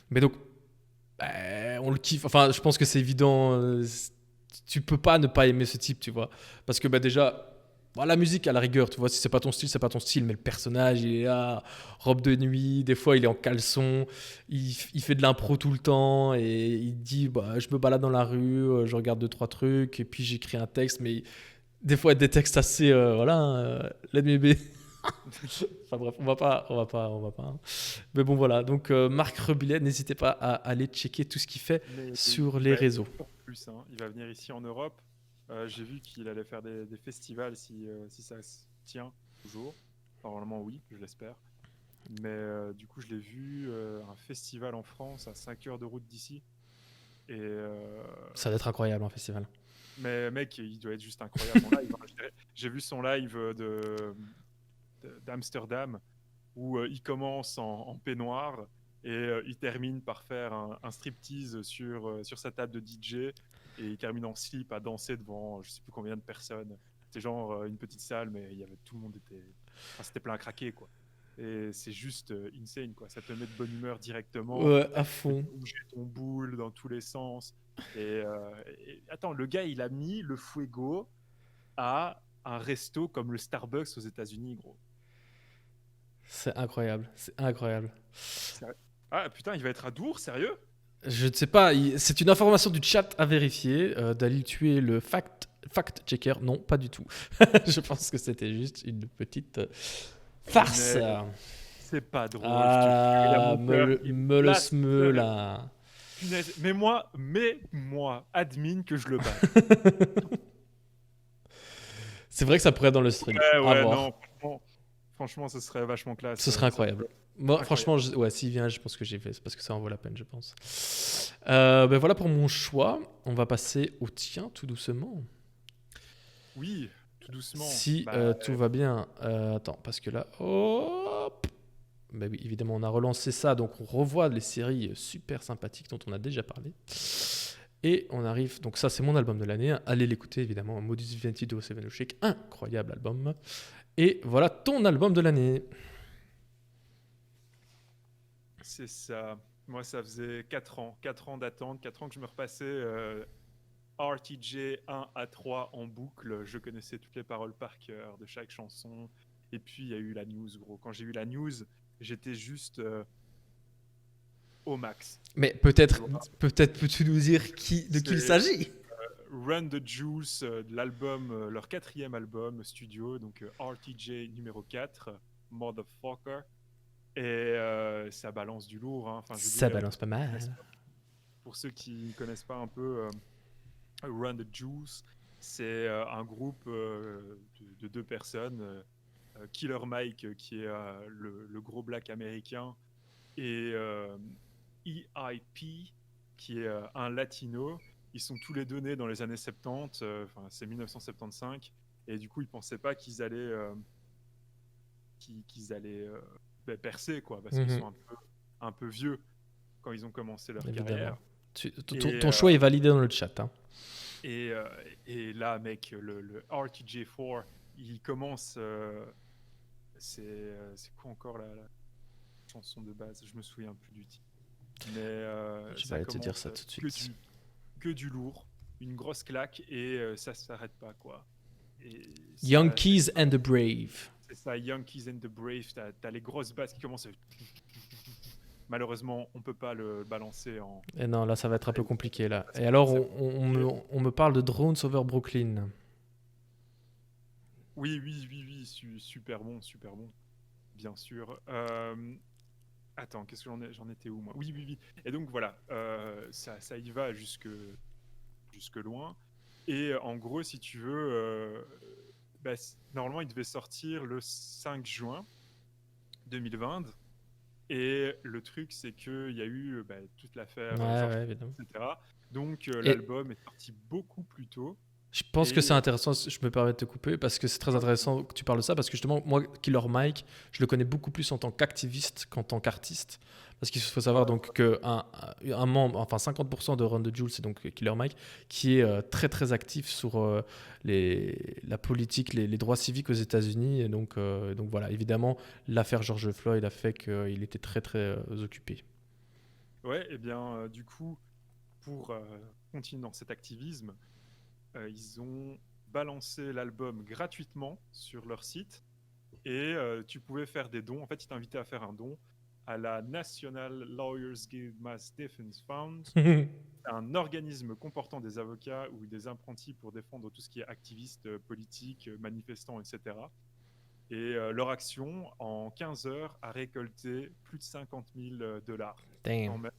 Mais donc, on le kiffe. Enfin, je pense que c'est évident. Tu peux pas ne pas aimer ce type, tu vois. Parce que déjà... la musique, à la rigueur, tu vois, si c'est pas ton style, c'est pas ton style. Mais le personnage, il est là, robe de nuit, des fois, il est en caleçon, il fait de l'impro tout le temps et il dit, je me balade dans la rue, je regarde 2-3 trucs et puis j'écris un texte. Mais des fois, des textes assez, let me be. Enfin bref, on va pas. Hein. Mais bon, voilà. Donc, Marc Rebillet, n'hésitez pas à aller checker tout ce qu'il fait sur les réseaux. Plus, hein. Il va venir ici en Europe. J'ai vu qu'il allait faire des festivals si ça se tient toujours. Normalement, oui, je l'espère. Mais du coup, je l'ai vu, un festival en France à 5 heures de route d'ici. Et, ça doit être incroyable, un festival. Mais mec, il doit être juste incroyable en live. J'ai vu son live d'Amsterdam où il commence en peignoir et il termine par faire un striptease sur sa table de DJ. Et il termine en slip à danser devant je sais plus combien de personnes. C'était genre une petite salle, mais tout le monde c'était plein à craquer, quoi. Et c'est juste insane, quoi. Ça te met de bonne humeur directement. Ouais, à fond. Bouger ton boule dans tous les sens. Et attends, le gars, il a mis le Fuego à un resto comme le Starbucks aux États-Unis, gros. C'est incroyable, c'est incroyable. Ah putain, il va être à Dour, sérieux ? Je ne sais pas, c'est une information du chat à vérifier. Dalil, tu es le fact-checker. Non, pas du tout. Je pense que c'était juste une petite farce. Mais c'est pas drôle. Ah, me le place smeu là. Punaise. Mais moi, admin que je le bats. C'est vrai que ça pourrait être dans le stream. Ouais, non, franchement, ce serait vachement classe. Ce serait incroyable. Moi, franchement, s'il vient, je pense que j'y vais. C'est parce que ça en vaut la peine, je pense. Ben voilà pour mon choix. On va passer au tien, tout doucement. Oui, tout doucement. Si tout va bien. Attends, parce que là... Hop. Ben oui, évidemment, on a relancé ça. Donc, on revoit les séries super sympathiques dont on a déjà parlé. Et on arrive... Donc ça, c'est mon album de l'année. Allez l'écouter, évidemment. Modus Vivendi de Seven Shake. Incroyable album. Et voilà ton album de l'année. C'est ça. Moi, ça faisait 4 ans d'attente, 4 ans que je me repassais RTJ 1 à 3 en boucle. Je connaissais toutes les paroles par cœur de chaque chanson. Et puis, il y a eu la news, gros. Quand j'ai eu la news, j'étais juste au max. Mais peut-être peux-tu nous dire de qui il s'agit? Run the Juice, de l'album, leur 4e album studio, donc RTJ numéro 4, Motherfucker. Et ça balance du lourd. Hein. Enfin, ça balance pas mal. Pour ceux qui ne connaissent pas un peu Run the Juice, c'est un groupe de 2 personnes. Killer Mike, qui est le gros black américain, et EIP, qui est un latino. Ils sont tous les deux nés dans les années 70, c'est 1975, et du coup, ils ne pensaient pas qu'ils allaient... percer, quoi, parce qu'ils sont un peu vieux quand ils ont commencé leur carrière. Ton choix est validé dans le chat. Hein. Et là, mec, le RTJ4, il commence... c'est quoi encore la chanson de base? Je me souviens plus du titre. Mais je vais te dire ça tout de suite. Que du lourd, une grosse claque, et ça s'arrête pas, quoi. Yankees and the Brave. C'est ça, Yankees and the Brave. T'as les grosses basses qui commencent. Malheureusement, on peut pas le balancer en. Et non, là, ça va être un peu compliqué là. Et alors, on me parle de Drones over Brooklyn. Oui, super bon, bien sûr. Attends, qu'est-ce que j'en étais où, moi? Oui. Et donc voilà, ça y va jusque loin. Et en gros, si tu veux, normalement, il devait sortir le 5 juin 2020. Et le truc, c'est qu'il y a eu toute l'affaire, etc. Donc l'album est sorti beaucoup plus tôt. Je pense que c'est intéressant, je me permets de te couper, parce que c'est très intéressant que tu parles de ça, parce que justement, moi, Killer Mike, je le connais beaucoup plus en tant qu'activiste qu'en tant qu'artiste. Parce qu'il faut savoir donc qu'un membre, enfin 50% de Run the Juice, c'est donc Killer Mike, qui est très très actif sur la politique, les droits civiques aux États-Unis. Et donc voilà, évidemment, l'affaire George Floyd a fait qu'il était très très occupé. Ouais, et bien du coup, pour continuer dans cet activisme, ils ont balancé l'album gratuitement sur leur site, et tu pouvais faire des dons. En fait, ils t'invitaient à faire un don à la National Lawyers Guild Mass Defense Fund, un organisme comportant des avocats ou des apprentis pour défendre tout ce qui est activistes, politiques, manifestants, etc. Et leur action, en 15 heures, a récolté plus de $50,000. Damn.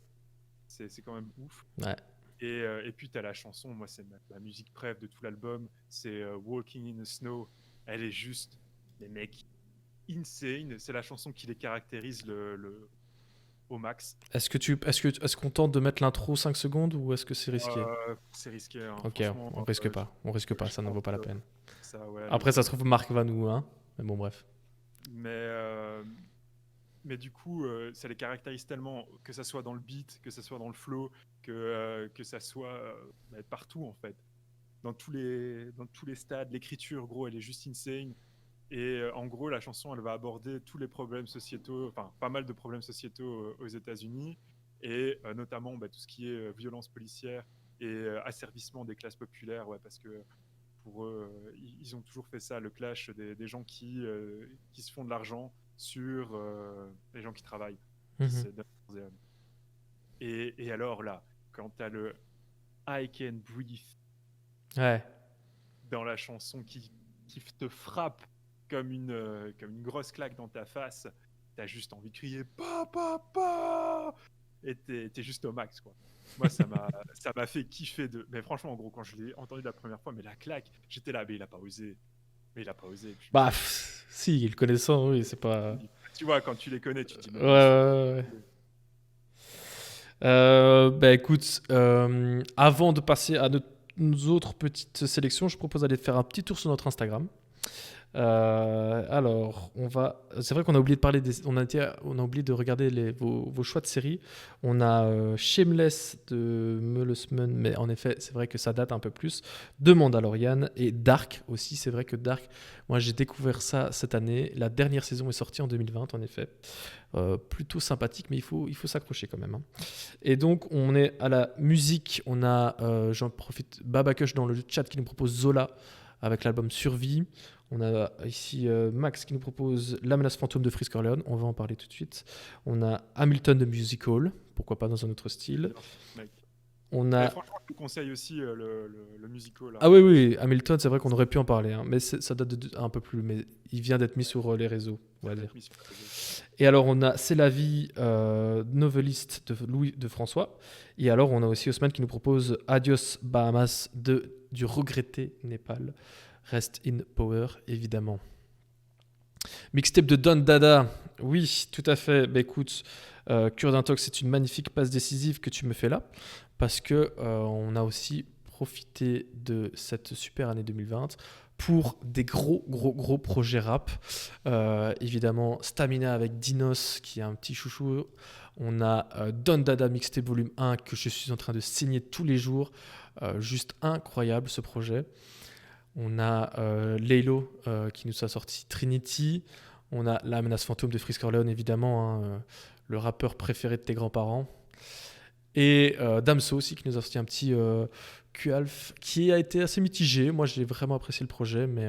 C'est quand même ouf. Ouais. Et puis tu as la chanson, moi c'est ma musique préf de tout l'album, c'est Walking in the Snow. Elle est juste, les mecs, insane. C'est la chanson qui les caractérise au max. Est-ce qu'on tente de mettre l'intro 5 secondes ou est-ce que c'est risqué? C'est risqué. Hein, ok, on risque pas. On risque pas, ça n'en vaut pas la peine. Ça, ouais, après, ça se trouve, Marc va nous, hein. Mais bon, bref. Mais du coup, ça les caractérise tellement, que ça soit dans le beat, que ça soit dans le flow, que ça soit partout, en fait. Dans tous les stades, l'écriture, gros, elle est juste insane. Et en gros, la chanson, elle va aborder tous les problèmes sociétaux, enfin, pas mal de problèmes sociétaux aux États-Unis, et notamment tout ce qui est violence policière et asservissement des classes populaires, ouais, parce que pour eux, ils ont toujours fait ça, le clash des gens qui se font de l'argent sur les gens qui travaillent. Et alors là, quand t'as le I Can Breathe Ouais. dans la chanson qui te frappe comme une grosse claque dans ta face, t'as juste envie de crier papa, et t'es juste au max, quoi. Moi, ça m'a fait kiffer mais franchement, en gros, quand je l'ai entendu la première fois, mais la claque, j'étais là, mais il a pas osé. Puis, Bah, si, le connaissant, oui, c'est pas. tu vois, quand tu les connais, tu te dis. Ouais. Bah écoute, avant de passer à nos autres petites sélections, je propose d'aller faire un petit tour sur notre Instagram. Alors, c'est vrai qu'on a oublié de parler on a oublié de regarder vos choix de séries. On a Shameless de Meulesman, mais en effet, c'est vrai que ça date un peu plus. De Mandalorian et Dark aussi. C'est vrai que Dark, moi j'ai découvert ça cette année. La dernière saison est sortie en 2020, en effet. Plutôt sympathique, mais il faut s'accrocher quand même. Hein. Et donc, on est à la musique. On a, j'en profite, Babacush dans le chat qui nous propose Zola avec l'album Survie. On a ici Max qui nous propose La menace fantôme de Frisk Orleans. On va en parler tout de suite. On a Hamilton de Music Hall. Pourquoi pas dans un autre style. On a... franchement, je vous conseille aussi le Music Hall. Ah oui, Hamilton, c'est vrai qu'on aurait pu en parler. Hein, mais ça date un peu plus. Mais il vient d'être mis sur les réseaux, on va dire. Et alors, on a C'est la vie, noveliste de Louis de François. Et alors, on a aussi Osman qui nous propose Adios Bahamas du regretté Népal. Rest in Power, évidemment. Mixtape de Don Dada. Oui, tout à fait. Bah, écoute, Cure d'Intox, c'est une magnifique passe décisive que tu me fais là. Parce que on a aussi profité de cette super année 2020 pour des gros projets rap. Évidemment, Stamina avec Dinos, qui est un petit chouchou. On a Don Dada Mixtape Volume 1, que je suis en train de signer tous les jours. Juste incroyable, ce projet. On a Laylo qui nous a sorti Trinity. On a La menace fantôme de Frisk Orleans, évidemment, hein, le rappeur préféré de tes grands-parents. Et Damso aussi qui nous a sorti un petit Q-Alf qui a été assez mitigé. Moi, j'ai vraiment apprécié le projet, mais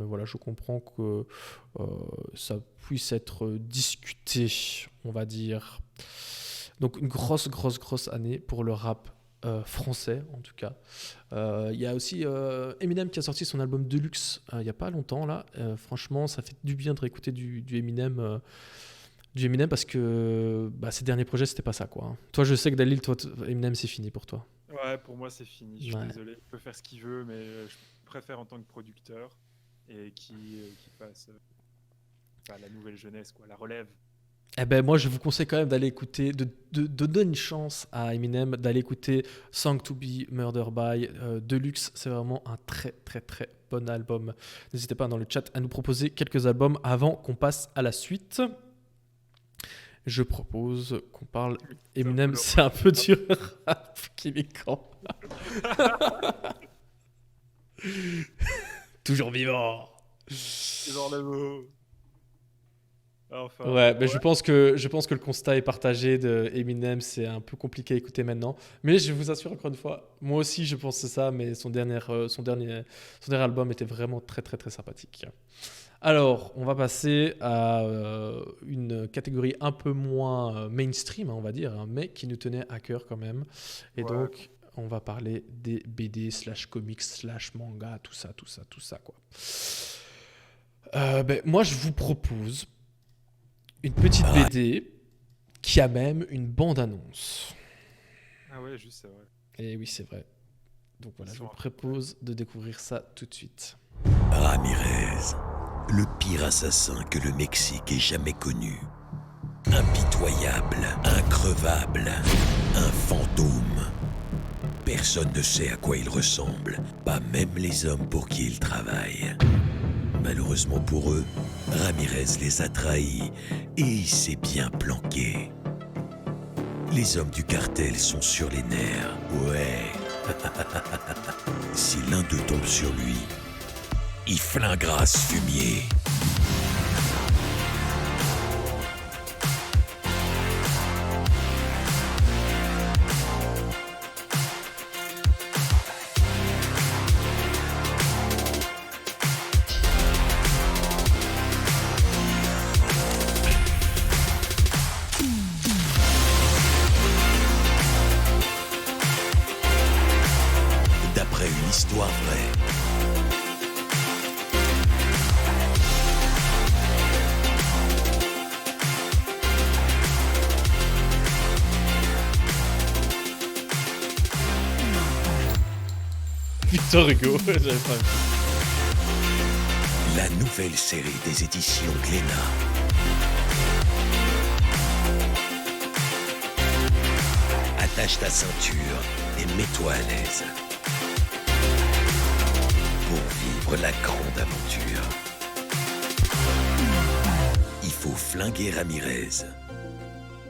voilà, je comprends que ça puisse être discuté, on va dire. Donc, une grosse année pour le rap français, en tout cas. Il y a aussi Eminem qui a sorti son album Deluxe il n'y a pas longtemps, là. Franchement, ça fait du bien de réécouter du Eminem. Du Eminem parce que ces derniers projets c'était pas ça, quoi. Toi, je sais que Dalil, toi Eminem c'est fini pour toi. Ouais, pour moi c'est fini. Je suis désolé. Il peut faire ce qu'il veut, mais je préfère en tant que producteur et qui fasse la nouvelle jeunesse, quoi, la relève. Eh ben moi je vous conseille quand même d'aller écouter, de donner une chance à Eminem, d'aller écouter Song to be Murdered by Deluxe. C'est vraiment un très bon album. N'hésitez pas dans le chat à nous proposer quelques albums avant qu'on passe à la suite. Je propose qu'on parle Eminem, c'est un peu dur. Québécois. Toujours vivant. Toujours le mot. Enfin, ouais, mais je pense que le constat est partagé de Eminem, c'est un peu compliqué à écouter maintenant. Mais je vous assure encore une fois, moi aussi je pensais ça, mais son dernier album était vraiment très sympathique. Alors, on va passer à une catégorie un peu moins mainstream, on va dire, hein, mais qui nous tenait à cœur quand même. Et donc, on va parler des BD / comics / manga, tout ça, quoi. Moi, je vous propose une petite BD qui a même une bande-annonce. Ah ouais, juste, c'est vrai. Et oui, c'est vrai. Donc voilà, je vous propose de découvrir ça tout de suite. Ramirez, le pire assassin que le Mexique ait jamais connu. Impitoyable, increvable, un fantôme. Personne ne sait à quoi il ressemble, pas même les hommes pour qui il travaille. Malheureusement pour eux, Ramirez les a trahis et il s'est bien planqué. Les hommes du cartel sont sur les nerfs, ouais. Si l'un d'eux tombe sur lui, il flinguera ce fumier. histoire vraie. Victor Hugo, j'avais pas. La nouvelle série des éditions Glénat. Attache ta ceinture et mets-toi à l'aise pour vivre la grande aventure. Il faut flinguer Ramirez.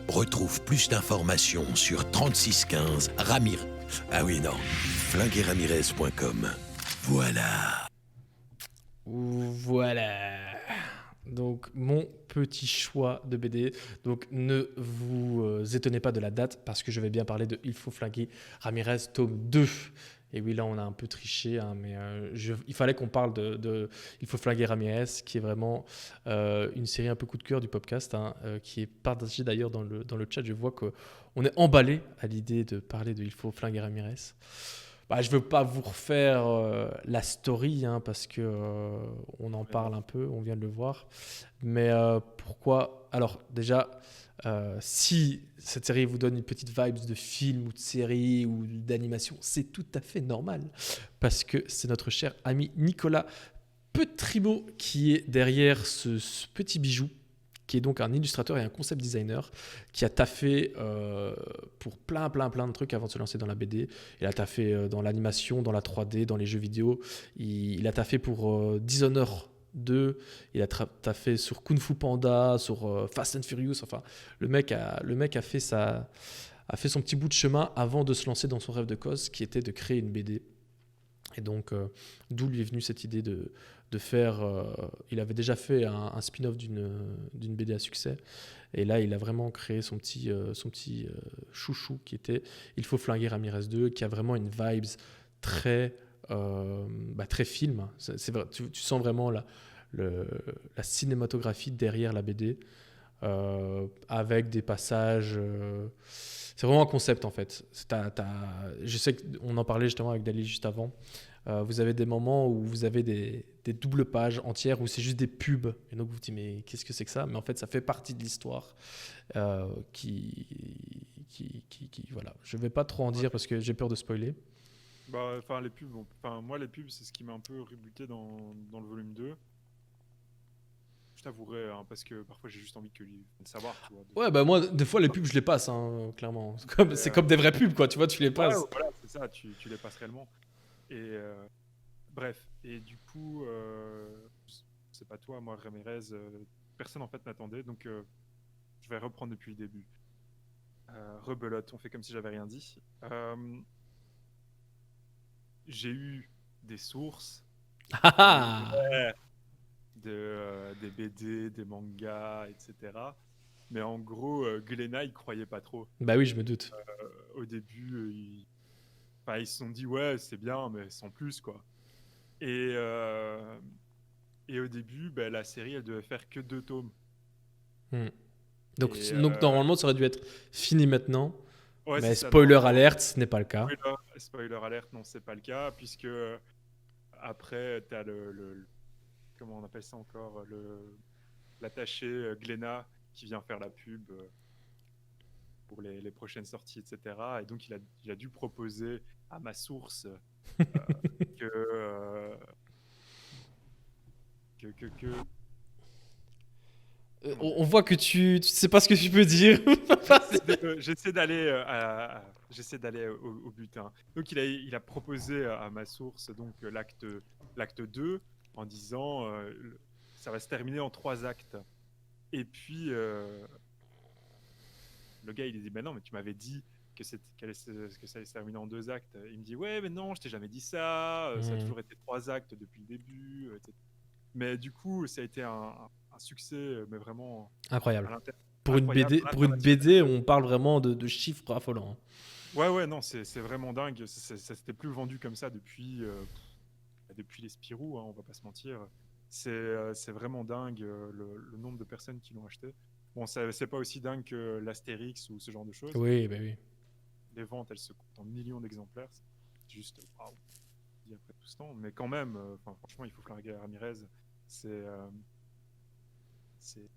Retrouve plus d'informations sur 3615 Ramirez. Ah oui, non. flinguerramirez.com. Voilà. Voilà. Donc, mon petit choix de BD. Donc, ne vous étonnez pas de la date parce que je vais bien parler de Il faut flinguer Ramirez, tome 2. Et oui, là, on a un peu triché, hein, mais il fallait qu'on parle de Il faut flinguer Ramirez, qui est vraiment une série un peu coup de cœur du podcast, hein, qui est partagée d'ailleurs dans le chat. Je vois qu'on est emballé à l'idée de parler de Il faut flinguer Ramirez. Bah, je ne veux pas vous refaire la story, hein, parce qu'on en parle un peu, on vient de le voir. Mais pourquoi ? Alors déjà, si cette série vous donne une petite vibe de film ou de série ou d'animation, c'est tout à fait normal. Parce que c'est notre cher ami Nicolas Petribo qui est derrière ce petit bijou, qui est donc un illustrateur et un concept designer, qui a taffé pour plein de trucs avant de se lancer dans la BD. Il a taffé dans l'animation, dans la 3D, dans les jeux vidéo. Il a taffé pour Dishonored 2, il a taffé sur Kung Fu Panda, sur Fast and Furious. Enfin, le mec a fait son petit bout de chemin avant de se lancer dans son rêve de gosse, qui était de créer une BD. Et donc, d'où lui est venue cette idée de faire... il avait déjà fait un spin-off d'une BD à succès. Et là, il a vraiment créé son petit chouchou qui était Il faut flinguer Ramirez 2, qui a vraiment une vibes très film. C'est vrai, tu sens vraiment la cinématographie derrière la BD, avec des passages... c'est vraiment un concept en fait. Je sais qu'on en parlait justement avec Dali juste avant. Vous avez des moments où vous avez des doubles pages entières où c'est juste des pubs. Et donc vous vous dites, mais qu'est-ce que c'est que ça ? Mais en fait, ça fait partie de l'histoire voilà. Je ne vais pas trop en dire parce que j'ai peur de spoiler. Enfin, les pubs, moi, les pubs, c'est ce qui m'a un peu rebuté dans le volume 2. Je t'avouerai, hein, parce que parfois j'ai juste envie de savoir. Tu vois, Ouais, bah moi, des fois, les pubs, je les passe, hein, clairement. C'est comme des vraies pubs, quoi. Tu vois, tu les passes. Ouais, voilà, c'est ça, tu les passes réellement. Et bref, et du coup, c'est pas toi, moi, Ramirez, personne en fait m'attendait, donc je vais reprendre depuis le début. Rebelote, on fait comme si j'avais rien dit. J'ai eu des sources. Des BD, des mangas, etc. Mais en gros, Glénat, il croyait pas trop. Bah oui, je me doute. Au début, ils se sont dit, ouais, c'est bien, mais sans plus, quoi. Et au début, la série, elle devait faire que 2 tomes. Donc normalement, ça aurait dû être fini maintenant. Ouais, mais spoiler alerte, ce n'est pas le cas. Spoiler alerte, non, c'est pas le cas, puisque après, t'as comment on appelle ça encore, l'attaché Glénat qui vient faire la pub pour les prochaines sorties, etc. Et donc il a dû proposer à ma source on voit que tu sais pas ce que tu peux dire. J'essaie d'aller au but. Hein. Donc il a proposé à ma source donc l'acte 2 en disant ça va se terminer en 3 actes. Et puis le gars il dit non mais tu m'avais dit que ça allait se terminer en 2 actes. Il me dit ouais mais non je t'ai jamais dit ça, ça a toujours été 3 actes depuis le début, etc. Mais du coup ça a été un succès mais vraiment incroyable. Pour une BD, on parle vraiment de chiffres affolants. Ouais non c'est vraiment dingue. Ça s'était plus vendu comme ça depuis les Spirou, hein, on va pas se mentir. C'est vraiment dingue le nombre de personnes qui l'ont acheté. Bon, c'est pas aussi dingue que l'Astérix ou ce genre de choses. Oui, bah oui. Les ventes, elles se comptent en millions d'exemplaires. C'est juste waouh. dit après tout ce temps. Mais quand même, franchement, il faut flinguer Ramirez.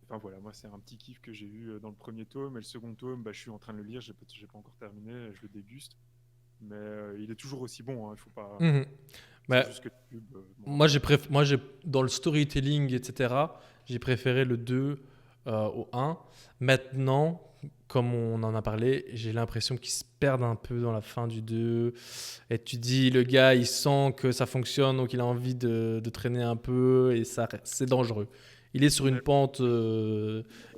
Enfin voilà, moi c'est un petit kiff que j'ai eu dans le premier tome. Et le second tome, je suis en train de le lire. J'ai pas encore terminé. Je le déguste. Mais il est toujours aussi bon. Hein, il faut pas. Bah, Juste que le pub, moi, dans le storytelling, etc., j'ai préféré le 2 au 1. Maintenant, comme on en a parlé, j'ai l'impression qu'ils se perdent un peu dans la fin du 2. Et tu dis, le gars, il sent que ça fonctionne, donc il a envie de traîner un peu, et c'est dangereux. Il est sur une pente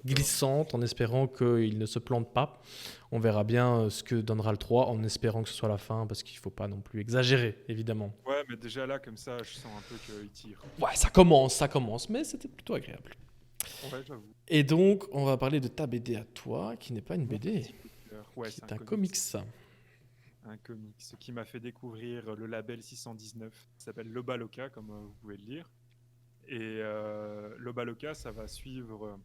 glissante, en espérant qu'il ne se plante pas. On verra bien ce que donnera le 3, en espérant que ce soit la fin, parce qu'il ne faut pas non plus exagérer, évidemment. Ouais, mais déjà là, comme ça, je sens un peu qu'il tire. Ouais, ça commence, mais c'était plutôt agréable. Ouais, j'avoue. Et donc, on va parler de ta BD à toi, qui n'est pas une BD, Ouais, qui est un comics. Un comics qui m'a fait découvrir le label 619, qui s'appelle Loba Loca, comme vous pouvez le lire. Et Loba Loca, ça va suivre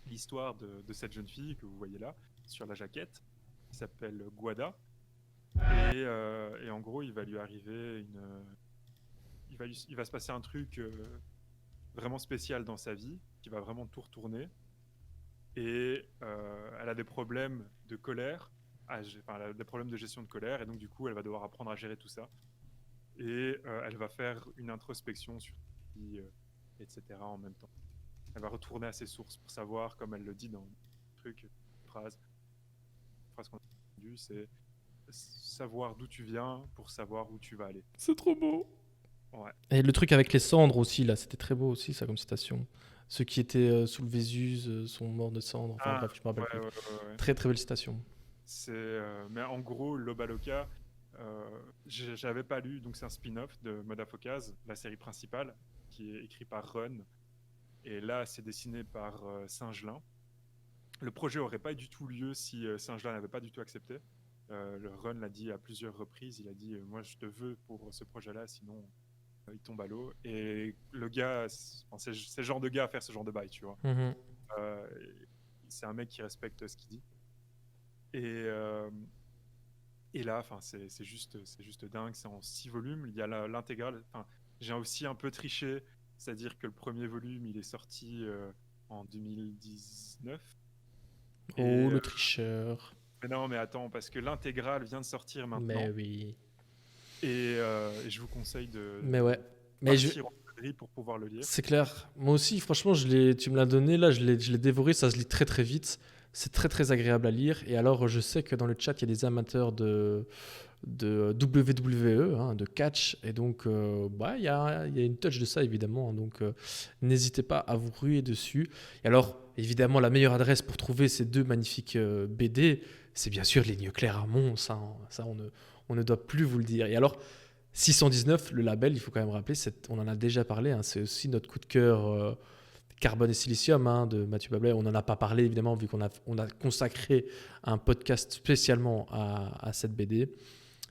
l'histoire de cette jeune fille que vous voyez là, sur la jaquette, qui s'appelle Guada. Et en gros, il va lui arriver il va se passer un truc vraiment spécial dans sa vie, qui va vraiment tout retourner. Et elle a des problèmes de colère, elle a des problèmes de gestion de colère, et donc du coup, elle va devoir apprendre à gérer tout ça. Et elle va faire une introspection sur vie, etc. en même temps. Elle va retourner à ses sources pour savoir, comme elle le dit dans le truc, phrase qu'on a entendue, c'est savoir d'où tu viens pour savoir où tu vas aller. C'est trop beau. Ouais. Et le truc avec les cendres aussi, là, c'était très beau aussi, ça, comme citation. Ceux qui étaient sous le Vésus sont morts de cendres. Enfin bref, je me rappelle plus. Ouais. Très très belle citation. Mais en gros, Loba Loca, j'avais pas lu, donc c'est un spin-off de Modafocaz, la série principale, qui est écrit par Run. Et là, c'est dessiné par Singelin. Le projet aurait pas du tout lieu si Singelin n'avait pas du tout accepté. Le Run l'a dit à plusieurs reprises. Il a dit moi, je te veux pour ce projet-là, sinon il tombe à l'eau. Et le gars, c'est le genre de gars à faire ce genre de bail, tu vois. Mm-hmm. C'est un mec qui respecte ce qu'il dit. Et là, c'est juste dingue. C'est en 6 volumes. Il y a l'intégrale. J'ai aussi un peu triché, c'est-à-dire que le premier volume, il est sorti en 2019. Le tricheur. Mais non, mais attends, parce que l'intégrale vient de sortir maintenant. Mais oui. Et je vous conseille de partir en librairie pour pouvoir le lire. C'est clair. Moi aussi, franchement, tu me l'as donné, là, je l'ai dévoré, ça se lit très très vite. C'est très très agréable à lire. Et alors, je sais que dans le chat, il y a des amateurs de WWE, de catch. Et donc, il y a une touch de ça, évidemment. Donc, n'hésitez pas à vous ruer dessus. Et alors, évidemment, la meilleure adresse pour trouver ces deux magnifiques BD, c'est bien sûr Ligne Claire Armand. Ça, on ne doit plus vous le dire. Et alors, 619, le label, il faut quand même rappeler, on en a déjà parlé. C'est aussi notre coup de cœur Carbone et Silicium de Mathieu Bablet. On n'en a pas parlé, évidemment, vu qu'on a consacré un podcast spécialement à cette BD.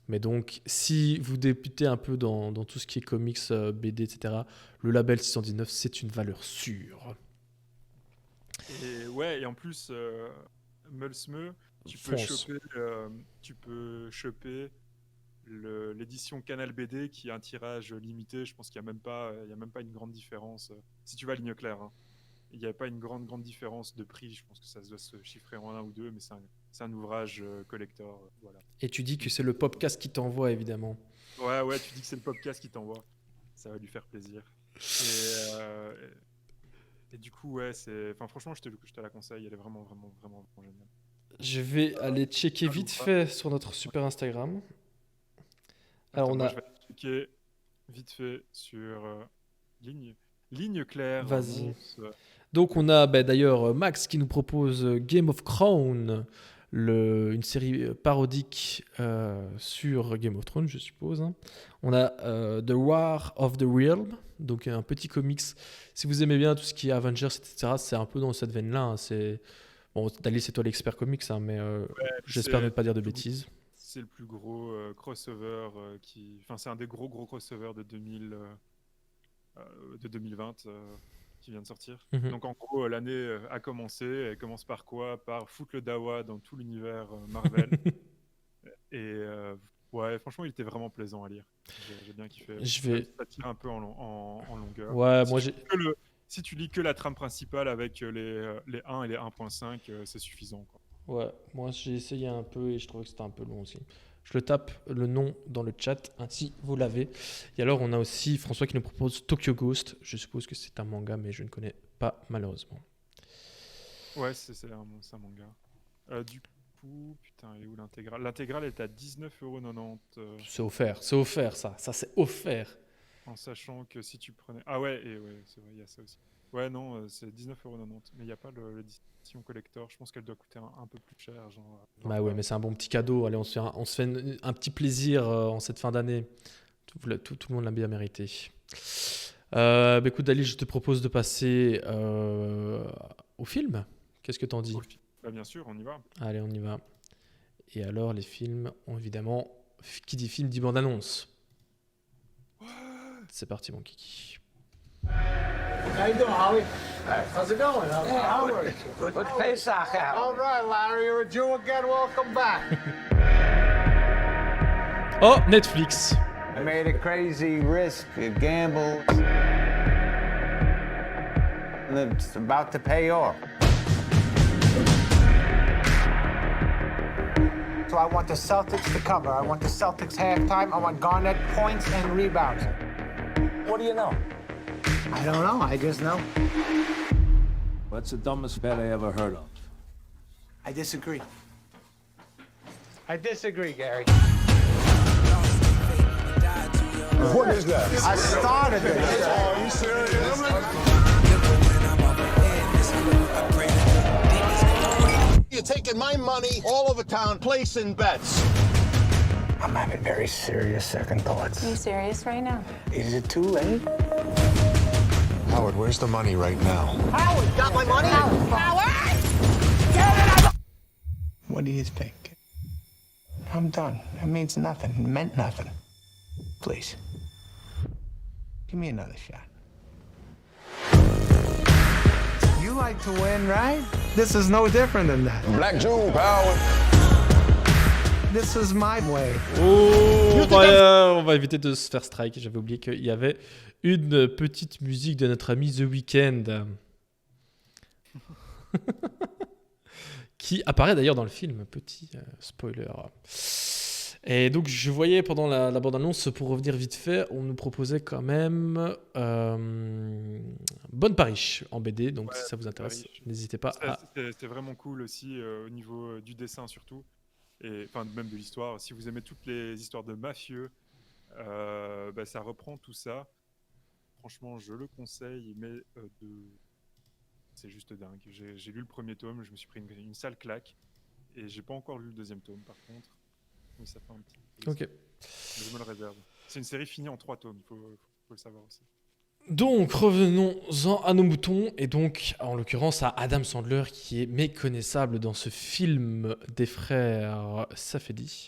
Mais donc, si vous débutez un peu dans tout ce qui est comics, BD, etc., le label 619, c'est une valeur sûre. Et en plus, Meulsmeux, tu peux choper l'édition Canal BD qui a un tirage limité. Je pense qu'il n'y a même pas une grande différence. Si tu vas à Ligne Claire, il n'y a pas une grande grande différence de prix. Je pense que ça doit se chiffrer en 1 ou 2, mais c'est un ouvrage collector. Voilà. Et tu dis que c'est le podcast qui t'envoie, évidemment. Ouais, tu dis que c'est le podcast qui t'envoie. Ça va lui faire plaisir. Et du coup, franchement, je te la conseille. Elle est vraiment, vraiment, vraiment, vraiment géniale. Je vais aller checker vite fait sur notre super Instagram. Alors, je vais checker vite fait sur Ligne Claire. Vas-y. Donc, on a d'ailleurs Max qui nous propose Game of Thrones, une série parodique sur Game of Thrones, je suppose. On a The War of the Realm, donc un petit comics. Si vous aimez bien tout ce qui est Avengers, etc., c'est un peu dans cette veine-là. Bon, Dali, c'est toi l'expert comics, mais j'espère ne pas dire de bêtises. C'est le plus gros crossover c'est un des gros crossovers de 2020 qui vient de sortir. Mm-hmm. Donc en gros, l'année a commencé. Elle commence par quoi? Par foutre le dawa dans tout l'univers Marvel. Et Ouais, franchement, il était vraiment plaisant à lire. J'ai bien kiffé. Ça tire un peu en longueur. Ouais, Si tu lis que la trame principale avec les 1 et les 1.5, c'est suffisant, quoi. Ouais, moi j'ai essayé un peu et je trouvais que c'était un peu long aussi. Je le tape le nom dans le chat, ainsi vous l'avez. Et alors on a aussi François qui nous propose Tokyo Ghost. Je suppose que c'est un manga, mais je ne connais pas malheureusement. Ouais, c'est un manga. Du coup, putain, elle est où l'intégrale? L'intégrale est à 19,90€. C'est offert ça c'est offert. En sachant que si tu prenais... Ah ouais, c'est vrai, il y a ça aussi. Ouais, non, c'est 19,90€. Mais il n'y a pas l'édition collector. Je pense qu'elle doit coûter un peu plus cher. Bah ouais, mais c'est un bon petit cadeau. Allez, on se fait un petit plaisir en cette fin d'année. Tout le monde l'a bien mérité. Bah écoute, Dali, je te propose de passer au film. Qu'est-ce que t'en dis? Bah bien sûr, on y va. Allez, on y va. Et alors, les films ont évidemment... Qui dit film dit bande-annonce. C'est parti, mon kiki. How you doing, Holly? How's it going? Howard. Good Pesach out. All right, Larry, you're a Jew again. Welcome back. Oh, Netflix. I made a crazy risk, a gamble, and it's about to pay off. So I want the Celtics to cover. I want the Celtics halftime. I want Garnett points and rebounds. What do you know? I don't know. I just know. What's the dumbest bet I ever heard of? I disagree. I disagree, Gary. What is that? I started this. Are you serious? You're taking my money all over town, placing bets. I'm having very serious second thoughts. Are you serious right now? Is it too late? Howard, where's the money right now? Howard, got my money? Howard! What do you think? I'm done. That means nothing. It meant nothing. Please. Give me another shot. You like to win, right? This is no different than that. Black June power. This is my way. Oh, on va éviter de se faire strike. J'avais oublié qu'il y avait une petite musique de notre ami The Weeknd. Qui apparaît d'ailleurs dans le film. Petit spoiler. Et donc, je voyais pendant la bande-annonce, pour revenir vite fait, on nous proposait quand même Bonne Parish en BD. Donc, si ça vous intéresse, n'hésitez pas à... C'était vraiment cool aussi au niveau du dessin surtout. Et enfin, même de l'histoire. Si vous aimez toutes les histoires de mafieux, ça reprend tout ça. Franchement, je le conseille, mais c'est juste dingue. J'ai lu le premier tome, je me suis pris une sale claque. Et j'ai pas encore lu le deuxième tome, par contre. Mais ça fait un petit peu. Ok. Mais je me le réserve. C'est une série finie en 3 tomes, il faut le savoir aussi. Donc, revenons-en à nos moutons, et donc, en l'occurrence, à Adam Sandler, qui est méconnaissable dans ce film des frères Safdie.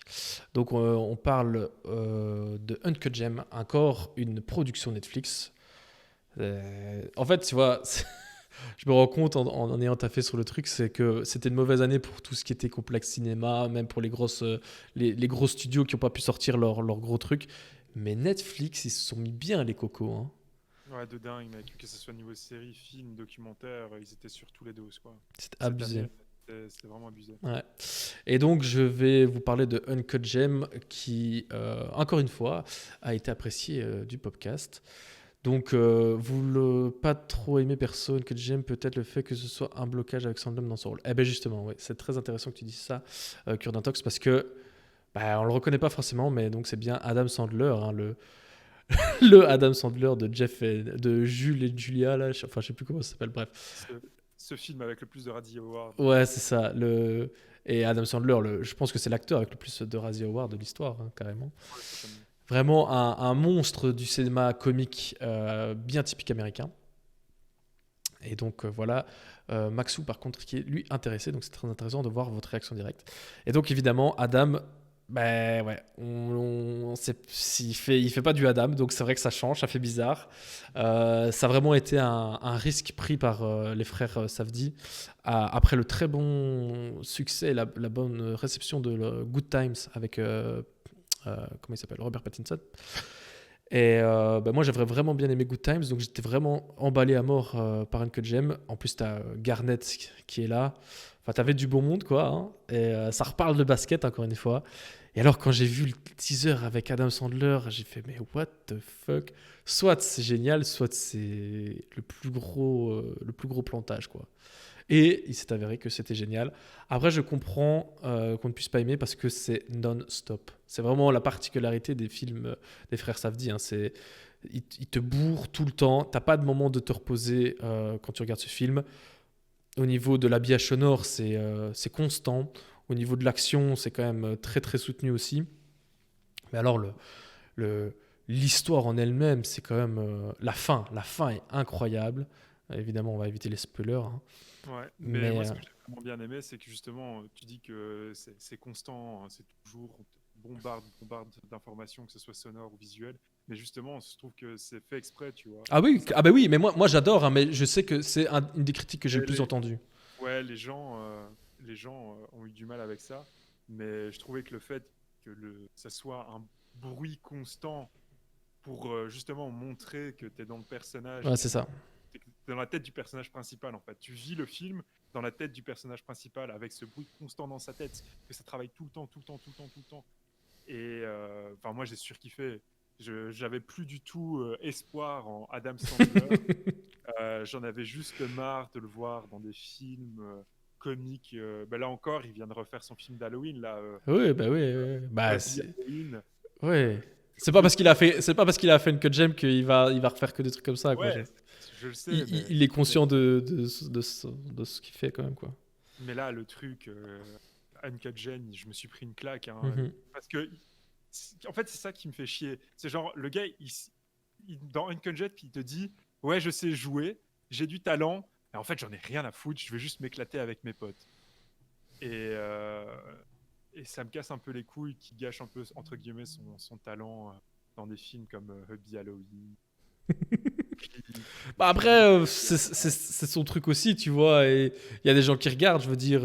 Donc, on parle de Uncut Gem, encore une production Netflix. En fait, tu vois, je me rends compte en ayant taffé sur le truc, c'est que c'était une mauvaise année pour tout ce qui était complexe cinéma, même pour les gros studios qui n'ont pas pu sortir leur gros trucs. Mais Netflix, ils se sont mis bien les cocos, hein. Ouais, de dingue, mec. Que ce soit niveau série, film, documentaire, ils étaient sur tous les dos, quoi. C'était abusé. C'était vraiment abusé. Ouais. Et donc, je vais vous parler de Uncut Gem, qui, encore une fois, a été apprécié du podcast. Donc, pas trop aimé perso, Uncut Gem, peut-être le fait que ce soit un blocage avec Sandler dans son rôle. Eh bien, justement, ouais, c'est très intéressant que tu dises ça, Cure d'Intox, parce que on le reconnaît pas forcément, mais donc c'est bien Adam Sandler, hein, le Adam Sandler de de Jules et Julia, là, enfin, je sais plus comment ça s'appelle, bref. Ce film avec le plus de Razzie Awards. Ouais, c'est ça. Et Adam Sandler, je pense que c'est l'acteur avec le plus de Razzie Awards de l'histoire, hein, carrément. Ouais, vraiment un monstre du cinéma comique bien typique américain. Et donc voilà, Maxou par contre qui est lui intéressé, donc c'est très intéressant de voir votre réaction directe. Et donc évidemment Adam, il fait pas du Adam, donc c'est vrai que ça change, ça fait bizarre. Ça a vraiment été un risque pris par les frères Safdie après le très bon succès et la bonne réception de Good Times avec comment il s'appelle, Robert Pattinson. Et moi, j'avais vraiment bien aimé Good Times, donc j'étais vraiment emballé à mort par Uncut Gem. En plus, t'as Garnett qui est là. Enfin, t'avais du bon monde, quoi. Hein. Et ça reparle de basket, encore une fois. Et alors, quand j'ai vu le teaser avec Adam Sandler, j'ai fait, mais what the fuck? Soit c'est génial, soit c'est le plus gros plantage, quoi. Et il s'est avéré que c'était génial. Après, je comprends qu'on ne puisse pas aimer parce que c'est non-stop. C'est vraiment la particularité des films des frères Safdie. Hein. Ils te bourrent tout le temps. T'as pas de moment de te reposer quand tu regardes ce film. Au niveau de l'habillage sonore, c'est constant. Au niveau de l'action, c'est quand même très très soutenu aussi. Mais alors, l'histoire en elle-même, c'est quand même... la fin est incroyable. Évidemment, on va éviter les spoilers. Hein. Ouais, mais moi, ce que j'ai vraiment bien aimé, c'est que justement, tu dis que c'est constant, hein, c'est toujours, on te bombarde d'informations, que ce soit sonore ou visuel. Mais justement, je trouve que c'est fait exprès, tu vois. Ah oui, bah oui, mais moi j'adore, hein, mais je sais que c'est une des critiques que j'ai le plus entendues. Ouais, les gens ont eu du mal avec ça, mais je trouvais que le fait que ça soit un bruit constant pour justement montrer que tu es dans le personnage. Ouais, c'est ça. T'es dans la tête du personnage principal, en fait. Tu vis le film dans la tête du personnage principal, avec ce bruit constant dans sa tête, que ça travaille tout le temps. Et moi, j'ai surkiffé. J'avais plus du tout espoir en Adam Sandler. J'en avais juste marre de le voir dans des films comiques. Là encore, il vient de refaire son film d'Halloween. Oui. Bah, oui. C'est pas parce qu'il a fait Uncut Gem qu'il va refaire que des trucs comme ça. Quoi. Ouais, je le sais. Il est conscient de ce qu'il fait quand même, quoi. Mais là, le truc Uncut Gem, je me suis pris une claque, hein, parce que en fait, c'est ça qui me fait chier. C'est genre le gars, dans Uncut Gem, il te dit ouais, je sais jouer, j'ai du talent, et en fait, j'en ai rien à foutre, je vais juste m'éclater avec mes potes. Et ça me casse un peu les couilles, qui gâche un peu entre guillemets son talent dans des films comme Hubby Halloween. Bah après, c'est son truc aussi, tu vois, et il y a des gens qui regardent, je veux dire,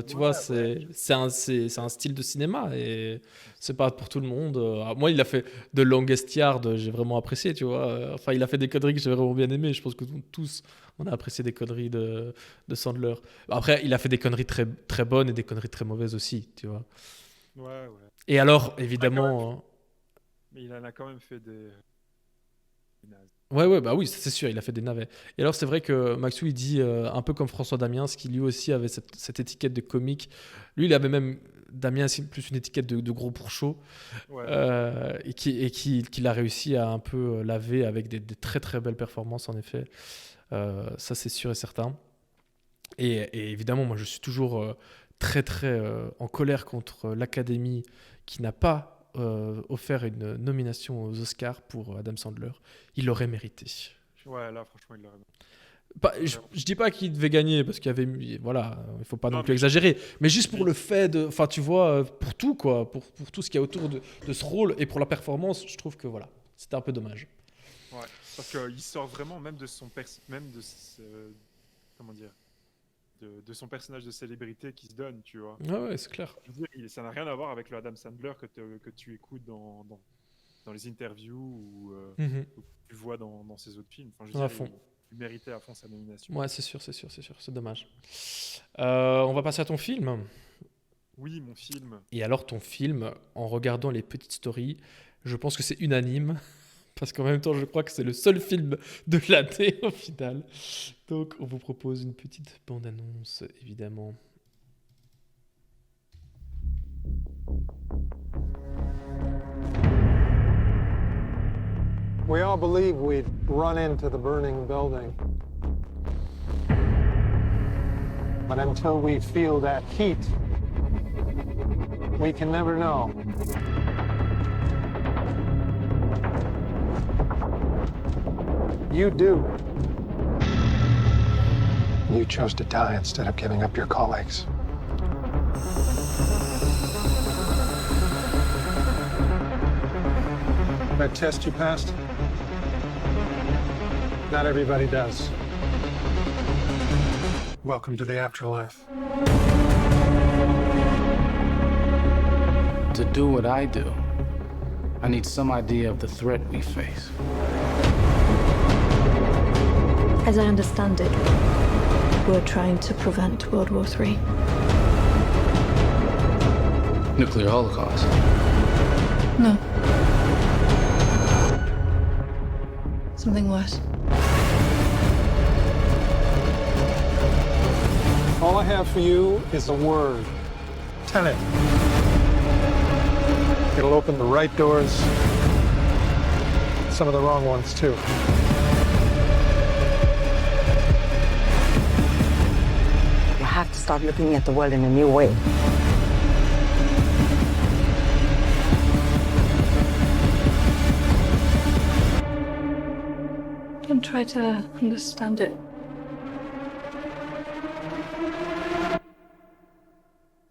tu vois, c'est un style de cinéma, et c'est pas pour tout le monde. Moi, il a fait The Longest Yard, j'ai vraiment apprécié, tu vois. Enfin, il a fait des conneries que j'ai vraiment bien aimé. Je pense que tous, on a apprécié des conneries de Sandler. Après, il a fait des conneries très, très bonnes et des conneries très mauvaises aussi, tu vois. Ouais. Et alors, évidemment... Mais il en a quand même fait des nazes. Ouais, bah oui, c'est sûr, il a fait des navets. Et alors, c'est vrai que Maxou, il dit, un peu comme François Damiens, qui lui aussi avait cette étiquette de comique. Lui, il avait même, Damiens, plus une étiquette de gros pour chaud. Ouais. Et qu'il a réussi à un peu laver avec des très très belles performances, en effet. Ça, c'est sûr et certain. Et évidemment, moi, je suis toujours très très en colère contre l'Académie qui n'a pas offert une nomination aux Oscars pour Adam Sandler. Il l'aurait mérité. Ouais, là, franchement, il l'aurait mérité. Je dis pas qu'il devait gagner, parce qu'il y avait... Voilà, il faut pas non plus exagérer. Mais juste pour le fait de... Enfin, tu vois, pour tout, quoi. Pour tout ce qu'il y a autour de ce rôle et pour la performance, je trouve que, voilà, c'était un peu dommage. Ouais, parce qu'il sort vraiment même de son... comment dire, de son personnage de célébrité qui se donne, tu vois. Ouais, c'est clair. Je veux dire, ça n'a rien à voir avec le Adam Sandler que tu écoutes dans les interviews ou que tu vois dans ses autres films. Enfin, je veux dire, il méritait à fond sa nomination. Ouais, c'est sûr, c'est dommage. On va passer à ton film. Oui, mon film. Et alors, ton film, en regardant les petites stories, je pense que c'est unanime. Parce qu'en même temps, je crois que c'est le seul film de l'année au final. Donc, on vous propose une petite bande-annonce, évidemment. We all believe we'd run into the burning building. But until we feel that heat, we can never know. You do. You chose to die instead of giving up your colleagues. That test you passed? Not everybody does. Welcome to the afterlife. To do what I do I need some idea of the threat we face. As I understand it, we're trying to prevent World War III. Nuclear holocaust. No. Something worse. All I have for you is a word. Tenet. It'll open the right doors, some of the wrong ones too. You have to start looking at the world in a new way. And try to understand it.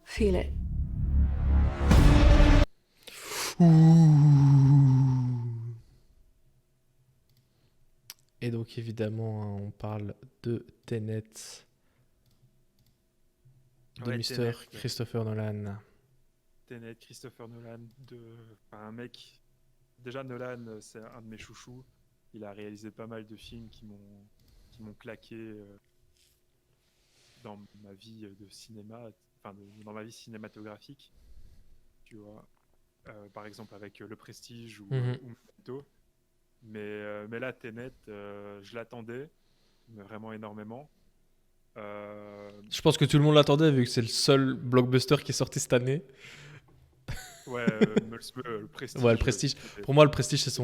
Feel it. Et donc évidemment, hein, on parle de Tenet, de Ouais, Mr. Tenet, Christopher Nolan. Tenet, Christopher Nolan, un mec. Déjà, Nolan, c'est un de mes chouchous. Il a réalisé pas mal de films qui m'ont claqué dans ma vie de cinéma, dans ma vie cinématographique. Tu vois, par exemple avec Le Prestige ou Memento. Mais là, Tenet, je l'attendais, mais vraiment énormément. Je pense que tout le monde l'attendait vu que c'est le seul blockbuster qui est sorti cette année. Ouais, le Prestige. Ouais, le Prestige. Pour moi, le Prestige, c'est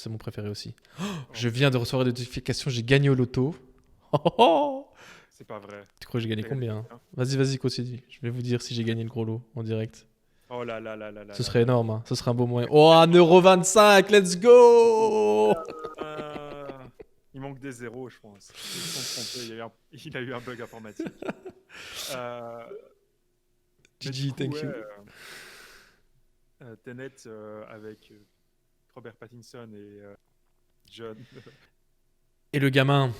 mon préféré aussi. Oh, je viens de recevoir des notifications, j'ai gagné au loto. C'est pas vrai. Tu crois que j'ai gagné combien? Vas-y, continue. Je vais vous dire si j'ai gagné le gros lot en direct. Oh là là là là là. Ce serait énorme, hein. Ce serait un beau moyen. Oh, 1,25€, let's go! Il manque des zéros, je pense. Ils se sont trompés, il a eu un bug informatique. GG, thank you. Tenet avec Robert Pattinson et John. Et le gamin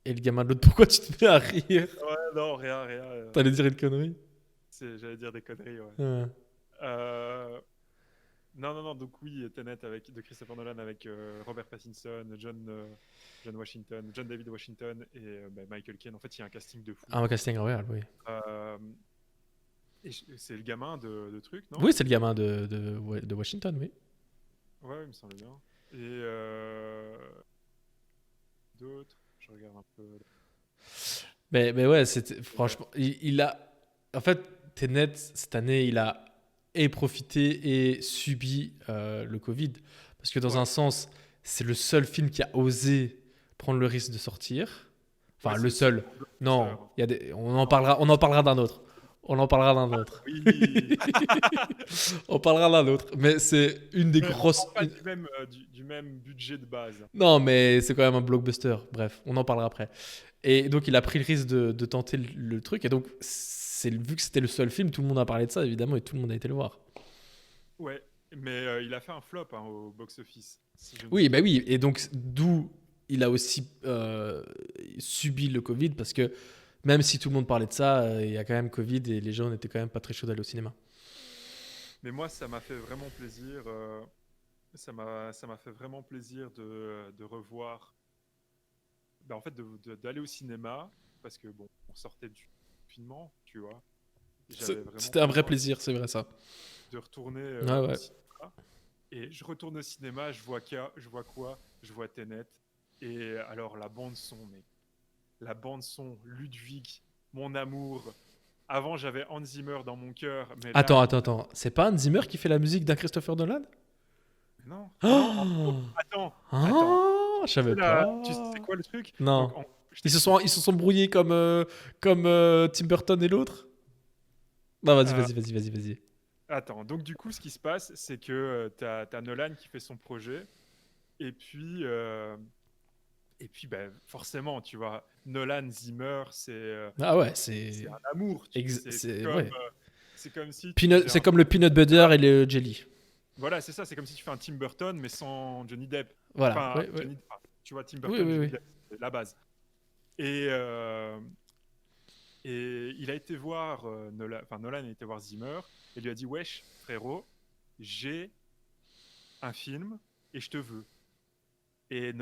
de l'autre, pourquoi tu te mets à rire? Ouais, non, rien. T'allais dire une connerie? J'allais dire des conneries, ouais. Non, donc oui, Tenet de Christopher Nolan avec Robert Pattinson, John David Washington et Michael Caine. En fait, il y a un casting de fou. Un casting royal, oui. Et c'est le gamin de truc, non? Oui, c'est le gamin de Washington, oui. Ouais, il me semble bien. Et d'autres, je regarde un peu. Mais ouais, franchement, il a. En fait, Tenet, cette année, il a profité et subi le Covid. Parce que dans un sens, c'est le seul film qui a osé prendre le risque de sortir. Enfin, le seul. Non, on en parlera d'un autre. On en parlera d'un autre. Oui. On parlera d'un autre. Mais c'est une des grosses. Pas du même budget de base. Non, mais c'est quand même un blockbuster. Bref, on en parlera après. Et donc, il a pris le risque de tenter le truc. Et donc, vu que c'était le seul film, tout le monde a parlé de ça, évidemment, et tout le monde a été le voir. Ouais, mais il a fait un flop au box-office. Oui. Et donc, d'où il a aussi subi le Covid, parce que même si tout le monde parlait de ça, il y a quand même Covid et les gens n'étaient quand même pas très chauds d'aller au cinéma. Mais moi, ça m'a fait vraiment plaisir. Ça m'a fait vraiment plaisir de revoir. En fait, d'aller au cinéma, parce que bon, on sortait du confinement, tu vois. C'était un vrai plaisir, c'est vrai ça. De retourner au cinéma. Et je retourne au cinéma, je vois quoi? Je vois Tenet. Et alors la bande son, mec. La bande son, Ludwig, mon amour. Avant, j'avais Hans Zimmer dans mon cœur. Mais attends. C'est pas Hans Zimmer qui fait la musique d'un Christopher Nolan? Non. Oh Attends. Je savais pas. Tu sais c'est quoi le truc? Non. Donc, ils se sont brouillés comme Tim Burton et l'autre? Non, vas-y. Attends, donc du coup, ce qui se passe, c'est que t'as Nolan qui fait son projet. Et puis forcément, tu vois, Nolan, Zimmer, c'est c'est un amour. C'est comme si c'est comme le peanut butter et le jelly. Voilà, c'est ça. C'est comme si tu fais un Tim Burton mais sans Johnny Depp. Voilà. Tu vois, Tim Burton, Johnny Depp, c'est la base. Et il a été voir Nolan a été voir Zimmer et lui a dit: wesh, frérot, j'ai un film et je te veux. Et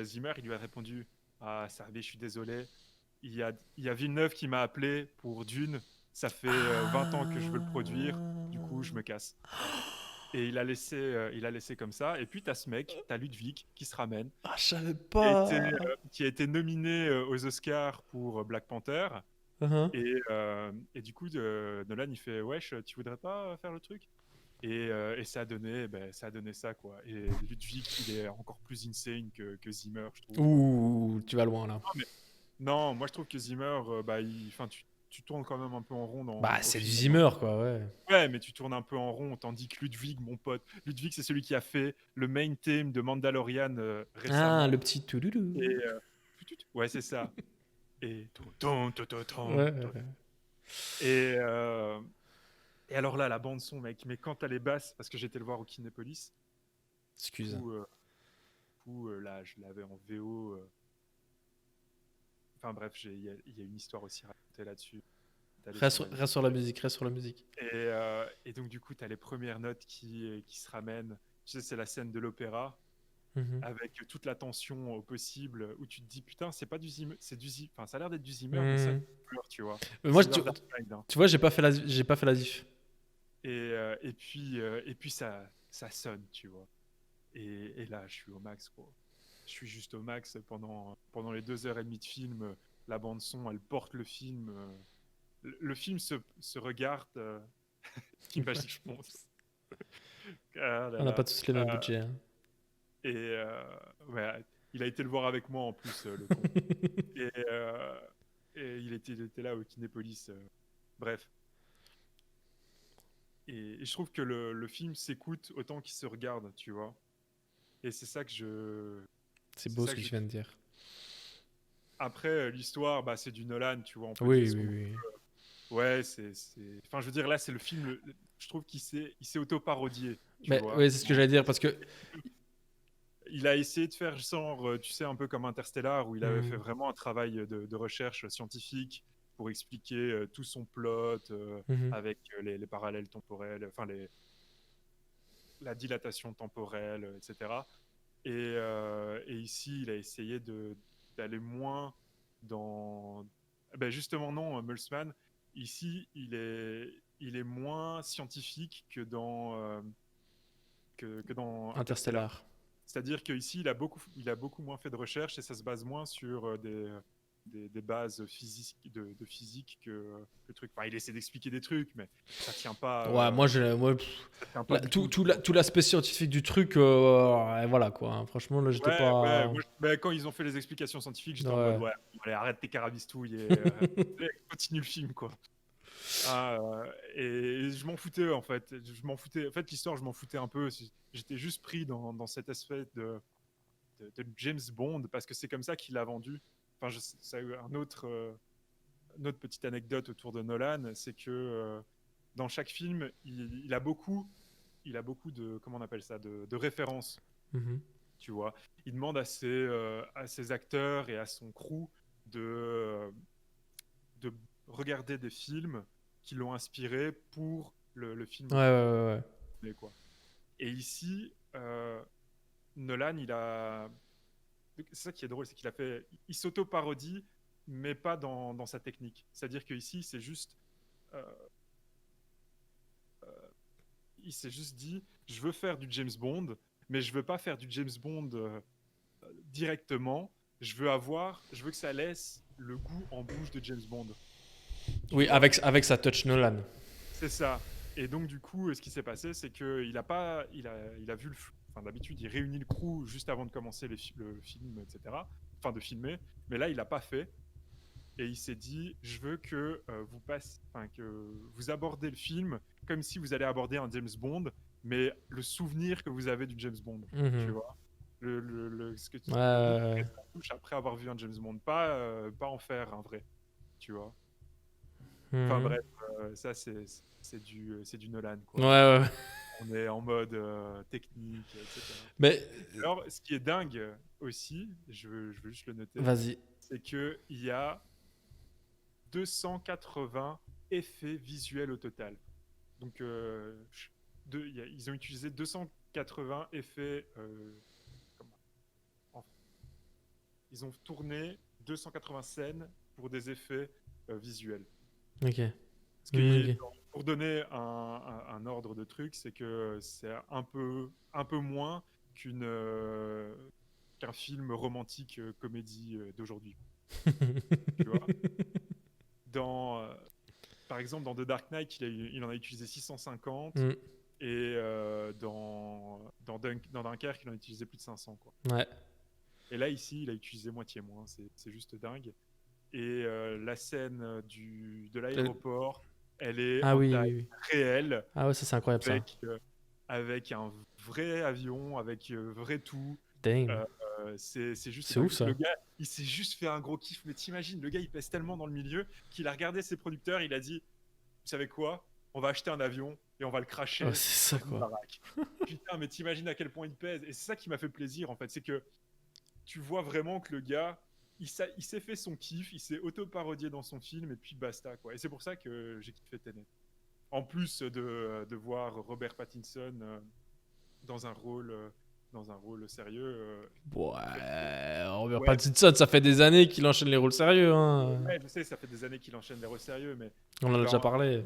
Zimmer, il lui a répondu, ah, Servet, je suis désolé, il y a Villeneuve qui m'a appelé pour Dune, ça fait 20 ans que je veux le produire, du coup, je me casse. Et il a laissé comme ça. Et puis, t'as ce mec, t'as Ludwig, qui se ramène. Ah, je savais pas. Qui a été nominé aux Oscars pour Black Panther. Et du coup, Nolan, il fait, wesh, tu voudrais pas faire le truc? Et ça a donné ça, quoi. Et Ludwig, il est encore plus insane que Zimmer, je trouve. Ouh, tu vas loin, là. Non, moi, je trouve que Zimmer, tu tournes quand même un peu en rond. C'est du Zimmer, quoi, ouais. Ouais, mais tu tournes un peu en rond, tandis que Ludwig, mon pote, Ludwig, c'est celui qui a fait le main theme de Mandalorian récemment. Ah, le petit touloulou. Ouais, c'est ça. Et et alors là, la bande son, mec, mais quand t'as les basses, parce que j'étais le voir au Kinépolis. Excuse. Là, je l'avais en VO. Enfin bref, il y a une histoire aussi racontée là-dessus. Reste sur la musique. Et donc du coup, t'as les premières notes qui se ramènent. Tu sais, c'est la scène de l'opéra. Avec toute la tension au possible, où tu te dis putain, c'est pas du Zimmer, enfin ça a l'air d'être du Zimmer, mais ça pleure, tu vois. Moi, tu vois, j'ai pas fait la diff. Et puis ça sonne, tu vois. Et là, je suis au max, quoi. Je suis juste au max pendant les 2h30 de film. La bande son, elle porte le film. Le film se regarde. Imagine, je pense. On n'a pas tous les mêmes budgets. Hein. Et ouais, il a été le voir avec moi en plus, le con. Et il était là au Kinépolis. Bref. Et je trouve que le film s'écoute autant qu'il se regarde, tu vois. Et c'est ça que je... C'est beau ce que je viens de dire. Après, l'histoire, c'est du Nolan, tu vois. Oui. Ouais, c'est... Enfin, je veux dire, là, c'est le film... Je trouve qu'il s'est auto-parodié. Oui, c'est ce que j'allais dire, parce que... Il a essayé de faire genre, tu sais, un peu comme Interstellar, où il avait fait vraiment un travail de recherche scientifique pour expliquer tout son plot avec les parallèles temporels, enfin la dilatation temporelle, etc. Et ici, il a essayé d'aller moins dans... justement, non, Mulsman, ici, il est moins scientifique que dans Interstellar. C'est-à-dire qu'ici, il a beaucoup moins fait de recherche et ça se base moins sur des bases physiques de physique que le truc. Enfin, il essaie d'expliquer des trucs, mais ça tient pas. Ouais, tout l'aspect scientifique du truc, voilà quoi. Hein. Franchement, là, j'étais pas. Ouais, quand ils ont fait les explications scientifiques, j'étais en mode allez, arrête tes carabistouilles et continue le film, quoi. Et je m'en foutais en fait. L'histoire, je m'en foutais un peu. J'étais juste pris dans cet aspect de James Bond parce que c'est comme ça qu'il l'a vendu. Enfin, ça a eu une autre petite anecdote autour de Nolan, c'est que dans chaque film, il a beaucoup de, comment on appelle ça, de références. Tu vois, il demande à ses acteurs et à son crew de regarder des films qui l'ont inspiré pour le film. Ouais. Mais quoi. Et ici, Nolan, c'est ça qui est drôle, c'est il s'auto-parodie, mais pas dans sa technique. C'est-à-dire qu'ici, c'est juste... il s'est juste dit, je veux faire du James Bond, mais je veux pas faire du James Bond directement. Je veux que ça laisse le goût en bouche de James Bond. Oui, avec sa touch Nolan. C'est ça. Et donc du coup, ce qui s'est passé, c'est que il a vu enfin d'habitude, il réunit le crew juste avant de commencer le film, etc. Enfin de filmer. Mais là, il l'a pas fait. Et il s'est dit, je veux que que vous abordez le film comme si vous allez aborder un James Bond, mais le souvenir que vous avez du James Bond, tu vois. Ce que tu touches après avoir vu un James Bond, pas en faire un vrai, tu vois. Enfin bref, ça c'est du Nolan, quoi. Ouais. On est en mode technique, etc. Mais alors, ce qui est dingue aussi, je veux juste le noter. Vas-y. C'est que il y a 280 effets visuels au total. Donc ils ont utilisé 280 effets. Ils ont tourné 280 scènes pour des effets visuels. Ok. Pour donner un ordre de truc, c'est que c'est un peu moins qu'un film romantique comédie d'aujourd'hui. Tu vois, par exemple, dans The Dark Knight, il en a utilisé 650 et dans Dunkerque, il en a utilisé plus de 500. Quoi. Ouais. Et là, ici, il a utilisé moitié moins. C'est juste dingue. Et la scène de l'aéroport, elle est taille réelle. Ah ouais, ça c'est incroyable avec un vrai avion, avec vrai tout. Damn. C'est juste. C'est ouf ça. Le gars, il s'est juste fait un gros kiff. Mais t'imagines, le gars, il pèse tellement dans le milieu qu'il a regardé ses producteurs. Il a dit, vous savez quoi ? On va acheter un avion et on va le cracher. Oh, c'est ça quoi. Putain, mais t'imagines à quel point il pèse. Et c'est ça qui m'a fait plaisir en fait, c'est que tu vois vraiment que le gars, il s'est fait son kiff, il s'est auto-parodié dans son film et puis basta quoi. Et c'est pour ça que j'ai kiffé Tenet. En plus de voir Robert Pattinson dans un rôle sérieux. Ouais, Robert Pattinson, ça fait des années qu'il enchaîne les rôles sérieux. Hein. Ouais, je sais, ça fait des années qu'il enchaîne les rôles sérieux, mais on en a déjà parlé.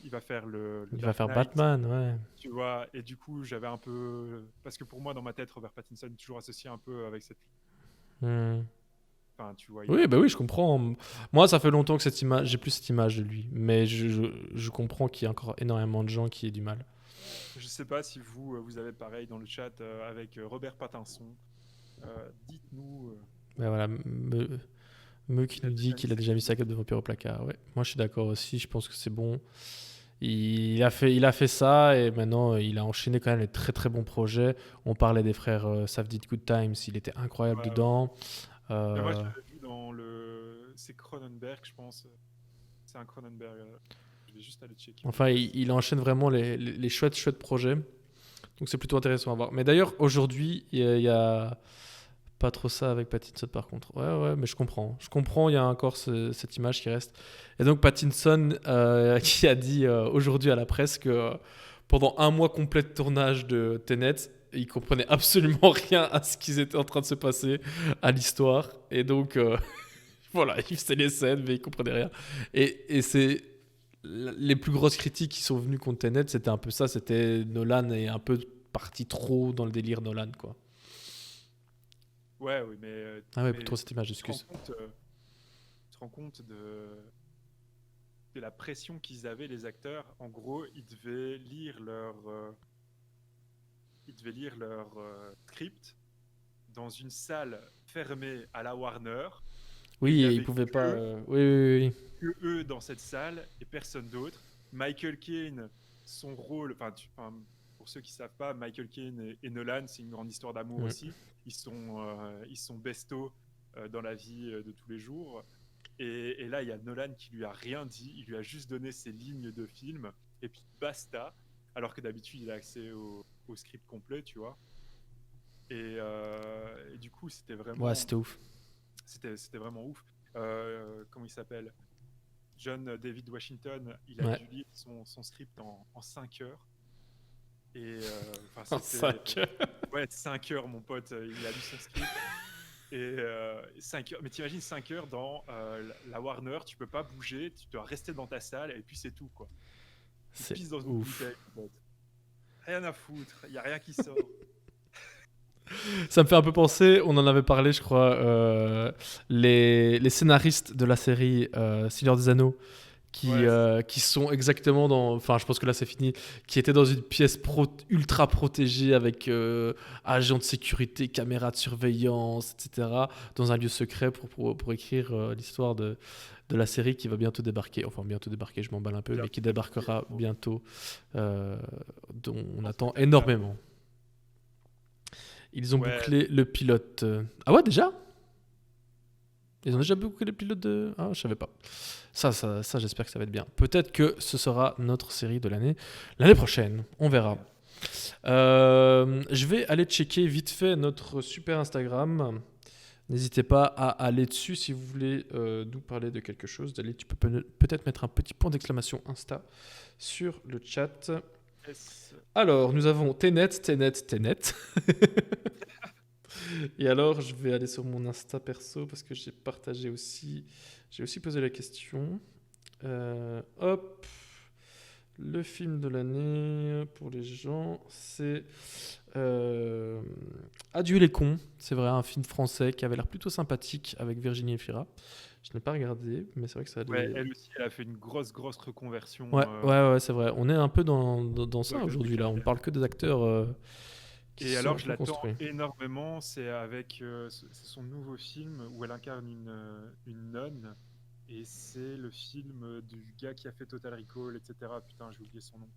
Il va faire il va faire Batman, ouais. Tu vois, et du coup, j'avais un peu, parce que pour moi, dans ma tête, Robert Pattinson est toujours associé un peu avec cette. Enfin, tu vois. Oui, bah oui, je comprends. Moi, ça fait longtemps que j'ai plus cette image de lui, mais je comprends qu'il y a encore énormément de gens qui aient du mal. Je sais pas si vous avez pareil dans le chat avec Robert Pattinson. Dites-nous. Ben voilà, qui nous dit qu'il a déjà mis sa cape de vampire au placard. Ouais, moi je suis d'accord aussi. Je pense que c'est bon. Il a fait ça et maintenant il a enchaîné quand même les très très bons projets. On parlait des frères Safdie Good Times. Il était incroyable dedans. Moi je l'avais vu dans c'est Cronenberg, je pense. C'est un Cronenberg. Je vais juste aller checker. Enfin, il enchaîne vraiment les chouettes projets. Donc c'est plutôt intéressant à voir. Mais d'ailleurs, aujourd'hui, il y a pas trop ça avec Pattinson par contre. Ouais, mais je comprends. Il y a encore cette image qui reste. Et donc Pattinson qui a dit aujourd'hui à la presse que pendant un mois complet de tournage de Tenet, il comprenait absolument rien à ce qui était en train de se passer à l'histoire. Et donc, voilà, il faisait les scènes, mais il comprenait rien. Et c'est... Les plus grosses critiques qui sont venues contre Tenet, c'était un peu ça, c'était Nolan est un peu parti trop dans le délire Nolan, quoi. Ouais, oui, mais... plus trop cette image, excuse. Tu te rends compte de la pression qu'ils avaient, les acteurs. En gros, ils devaient lire leur script dans une salle fermée à la Warner. Oui, ils pouvaient pas... Oui. Que eux dans cette salle et personne d'autre. Michael Caine, son rôle, pour ceux qui savent pas, Michael Caine et Nolan, c'est une grande histoire d'amour aussi. Ils sont bestos dans la vie de tous les jours. Et là, il y a Nolan qui lui a rien dit. Il lui a juste donné ses lignes de film et puis basta. Alors que d'habitude, il a accès au script complet, tu vois. Et du coup, c'était vraiment. Ouais, c'était ouf. C'était vraiment ouf. Comment il s'appelle ? John David Washington, il a dû lire son script en 5 heures. Et, en 5 heures. Ouais, 5 heures, mon pote, il a lu son script. Et 5 heures, mais t'imagines 5 heures dans la Warner, tu peux pas bouger, tu dois rester dans ta salle et puis c'est tout, quoi. Tu pisses dans une bouteille, mon pote. Rien à foutre, il y a rien qui sort. Ça me fait un peu penser, on en avait parlé, je crois, les scénaristes de la série Seigneur des Anneaux qui sont exactement dans... Enfin, je pense que là, c'est fini. Qui étaient dans une pièce ultra protégée avec agents de sécurité, caméras de surveillance, etc. Dans un lieu secret pour écrire l'histoire de la série qui va bientôt débarquer. Enfin, bientôt débarquer, je m'emballe un peu, mais qui débarquera bientôt, dont on attend énormément. Ils ont bouclé le pilote. Ah ouais, déjà ? Ils ont déjà bouclé le pilote de... Ah, je savais pas. Ça, j'espère que ça va être bien. Peut-être que ce sera notre série de l'année prochaine. On verra. Je vais aller checker vite fait notre super Instagram. N'hésitez pas à aller dessus si vous voulez nous parler de quelque chose. Tu peux peut-être mettre un petit point d'exclamation Insta sur le chat. Yes. Alors, nous avons Tenet. Et alors, je vais aller sur mon Insta perso parce que j'ai partagé aussi. J'ai aussi posé la question. Hop. Le film de l'année pour les gens, c'est Adieu les cons. C'est vrai, un film français qui avait l'air plutôt sympathique avec Virginie Efira. Je n'ai pas regardé, mais c'est vrai que ça a Ouais, elle aussi, elle a fait une grosse reconversion. Ouais, c'est vrai. On est un peu dans ça aujourd'hui, là. On parle que des acteurs qui Et sont alors, je l'attends construits. énormément. C'est avec c'est son nouveau film où elle incarne une nonne. Et c'est le film du gars qui a fait Total Recall, etc. Putain, j'ai oublié son nom.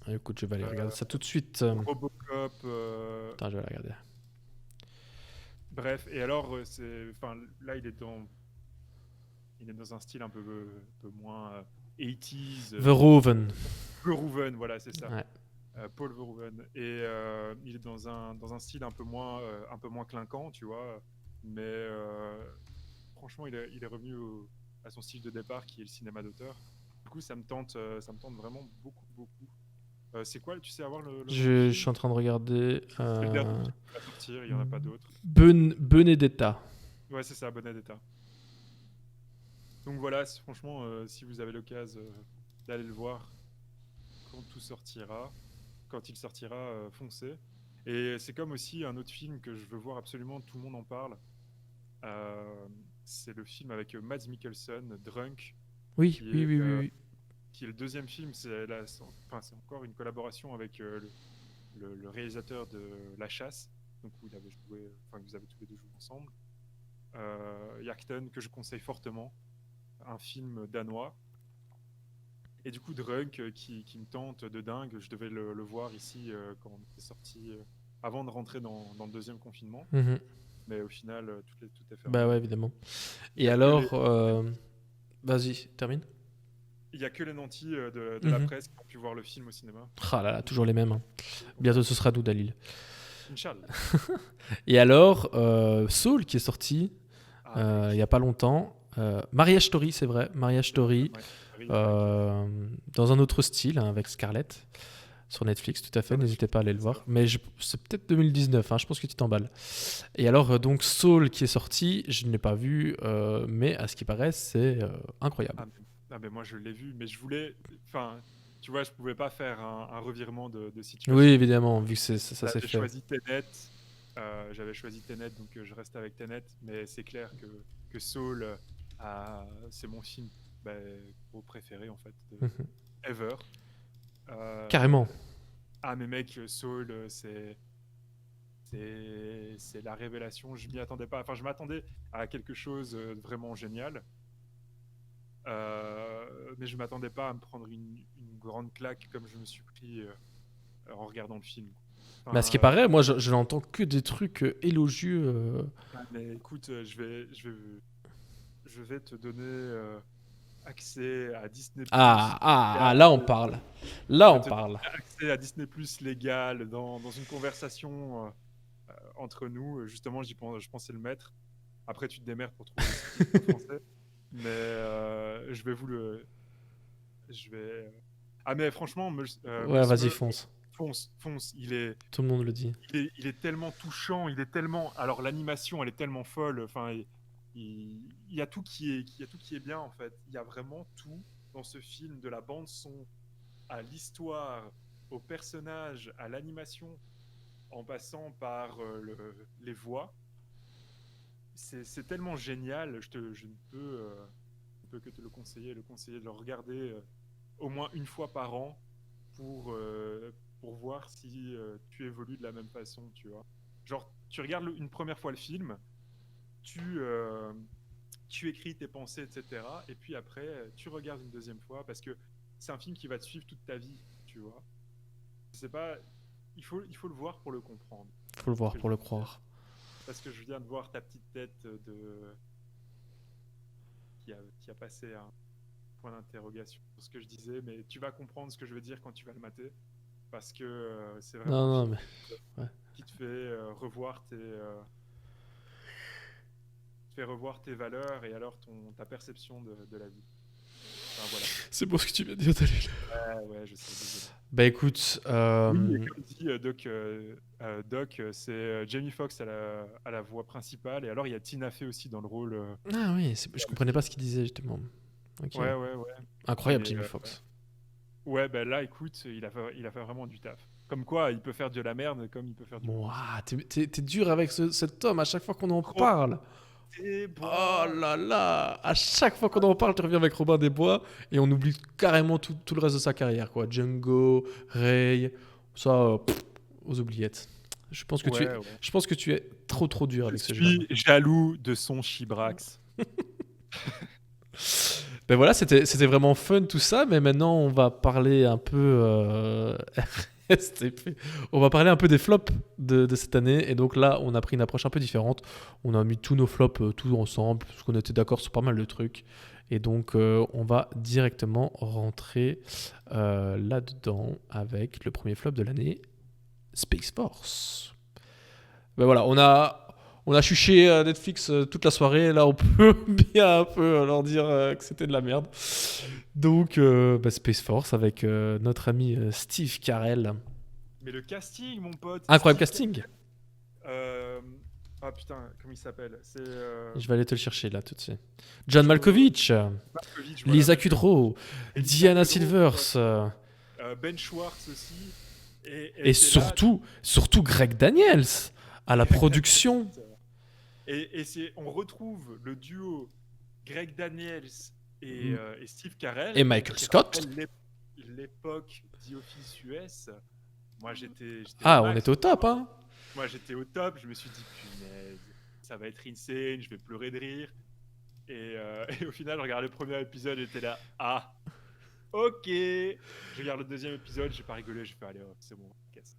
Écoute, je vais aller regarder ça tout de suite. Robocop. Attends, je vais aller regarder. Bref, et alors, là, il est dans un style un peu moins 80s. Verhoeven. Verhoeven, voilà, c'est ça. Ouais. Paul Verhoeven. Et il est dans un style un peu moins clinquant, tu vois. Mais franchement, il est revenu à son style de départ, qui est le cinéma d'auteur. Du coup, ça me tente vraiment beaucoup. C'est quoi, tu sais avoir le Je suis en train de regarder. C'est le dernier qui va sortir, il n'y en a pas d'autres. Benedetta. Ouais, c'est ça, Benedetta. Donc voilà, franchement, si vous avez l'occasion d'aller le voir quand il sortira, foncez. Et c'est comme aussi un autre film que je veux voir absolument, tout le monde en parle. C'est le film avec Mads Mikkelsen, Drunk. Oui. Qui est le deuxième film. C'est encore une collaboration avec le réalisateur de La Chasse, donc où vous avez tous les deux joué ensemble. Yachten, que je conseille fortement, un film danois. Et du coup, Drunk, qui me tente de dingue. Je devais le voir ici quand on était sorti, avant de rentrer dans le deuxième confinement. Mm-hmm. Mais au final, tout est fermé. Bah ouais, évidemment. Et alors, vas-y, termine. Il n'y a que les nantis de la presse qui ont pu voir le film au cinéma. Ah là là, toujours les mêmes. Hein. Bientôt, ce sera nous, Dalil. Inch'Allah. Et alors, Soul qui est sorti il n'y a pas longtemps. Marriage Story, c'est vrai. Marriage Story. Dans un autre style, hein, avec Scarlett. Sur Netflix, tout à fait, n'hésitez pas à aller le voir. Mais c'est peut-être 2019, hein, je pense que tu t'emballes. Et alors, donc, Soul qui est sorti, je ne l'ai pas vu, mais à ce qui paraît, c'est incroyable. Mais moi, je l'ai vu, mais je voulais... Enfin, tu vois, je ne pouvais pas faire un revirement de situation. Oui, évidemment, vu que ça s'est fait. J'avais choisi Tenet, donc je reste avec Tenet, mais c'est clair que Soul, c'est mon film préféré, en fait, ever. Carrément. Mais mec, Soul, c'est la révélation. Je m'y attendais pas. Enfin, je m'attendais à quelque chose de vraiment génial, mais je m'attendais pas à me prendre une grande claque comme je me suis pris en regardant le film. Enfin, à ce qui paraît, moi, je n'entends que des trucs élogieux. Mais écoute, je vais te donner accès à Disney+. Là on parle. Accès à Disney+ légal dans une conversation entre nous. Justement, je pensais le mettre. Après, tu te démerdes pour trouver le titre français. Mais je vais vous le... mais franchement... vas-y, fonce. Fonce. Tout le monde le dit. Il est tellement touchant, alors l'animation, elle est tellement folle. Enfin, il y a tout qui est bien, en fait. Il y a vraiment tout dans ce film, de la bande son à l'histoire, aux personnages, à l'animation, en passant par les voix. C'est tellement génial. Je ne peux que te le conseiller de le regarder au moins une fois par an pour voir si tu évolues de la même façon, tu vois. Genre, tu regardes une première fois le film, tu écris tes pensées, etc. Et puis après, tu regardes une deuxième fois, parce que c'est un film qui va te suivre toute ta vie, tu vois. C'est pas... Il faut le voir pour le comprendre. Il faut le voir pour le croire. Parce que je viens de voir ta petite tête qui a passé un point d'interrogation sur ce que je disais, mais tu vas comprendre ce que je veux dire quand tu vas le mater. Parce que c'est vraiment qui te fait revoir tes valeurs et alors ta perception de la vie. Enfin, voilà. C'est pour ce que tu viens de dire, Dalil. Ouais, je sais, désolé. Bah écoute... Oui, et comme dit Doc, c'est Jamie Foxx à la voix principale, et alors il y a Tina Fey aussi dans le rôle. Ah oui, je comprenais pas ce qu'il disait justement. Okay. Ouais. Incroyable, Jamie Foxx. Ouais, bah là, écoute, il a fait vraiment du taf. Comme quoi, il peut faire de la merde comme il peut faire du bon. T'es dur avec cet homme à chaque fois qu'on en parle. Bon. Oh là là, à chaque fois qu'on en parle, tu reviens avec Robin des Bois et on oublie carrément tout le reste de sa carrière, quoi. Django, Ray, ça, aux oubliettes. Je pense que tu es trop dur avec ce jeu. Je suis jaloux de son Chibrax. Ben voilà, c'était vraiment fun tout ça, mais maintenant on va parler un peu on va parler un peu des flops de cette année, et donc là on a pris une approche un peu différente. On a mis tous nos flops tous ensemble parce qu'on était d'accord sur pas mal de trucs, et donc on va directement rentrer là-dedans avec le premier flop de l'année, Space Force. Ben voilà, on a chuché Netflix toute la soirée. Là, on peut bien un peu leur dire que c'était de la merde. Donc, Space Force avec notre ami Steve Carell. Mais le casting, mon pote. Incroyable casting. Ah putain, comment il s'appelle? Je vais aller te le chercher là tout de suite. John Malkovich, Lisa Kudrow, Diana Silvers. Ben Schwartz aussi. Et surtout Greg Daniels à la production. Et on retrouve le duo Greg Daniels et Steve Carell. Et Michael Scott. L'époque The Office US. Moi, j'étais on était au top, hein. Moi, j'étais au top. Je me suis dit, punaise, ça va être insane, je vais pleurer de rire. Et au final, je regarde le premier épisode et j'étais là, ok. Je regarde le deuxième épisode, j'ai pas rigolé, j'ai fait, allez, c'est bon, casse.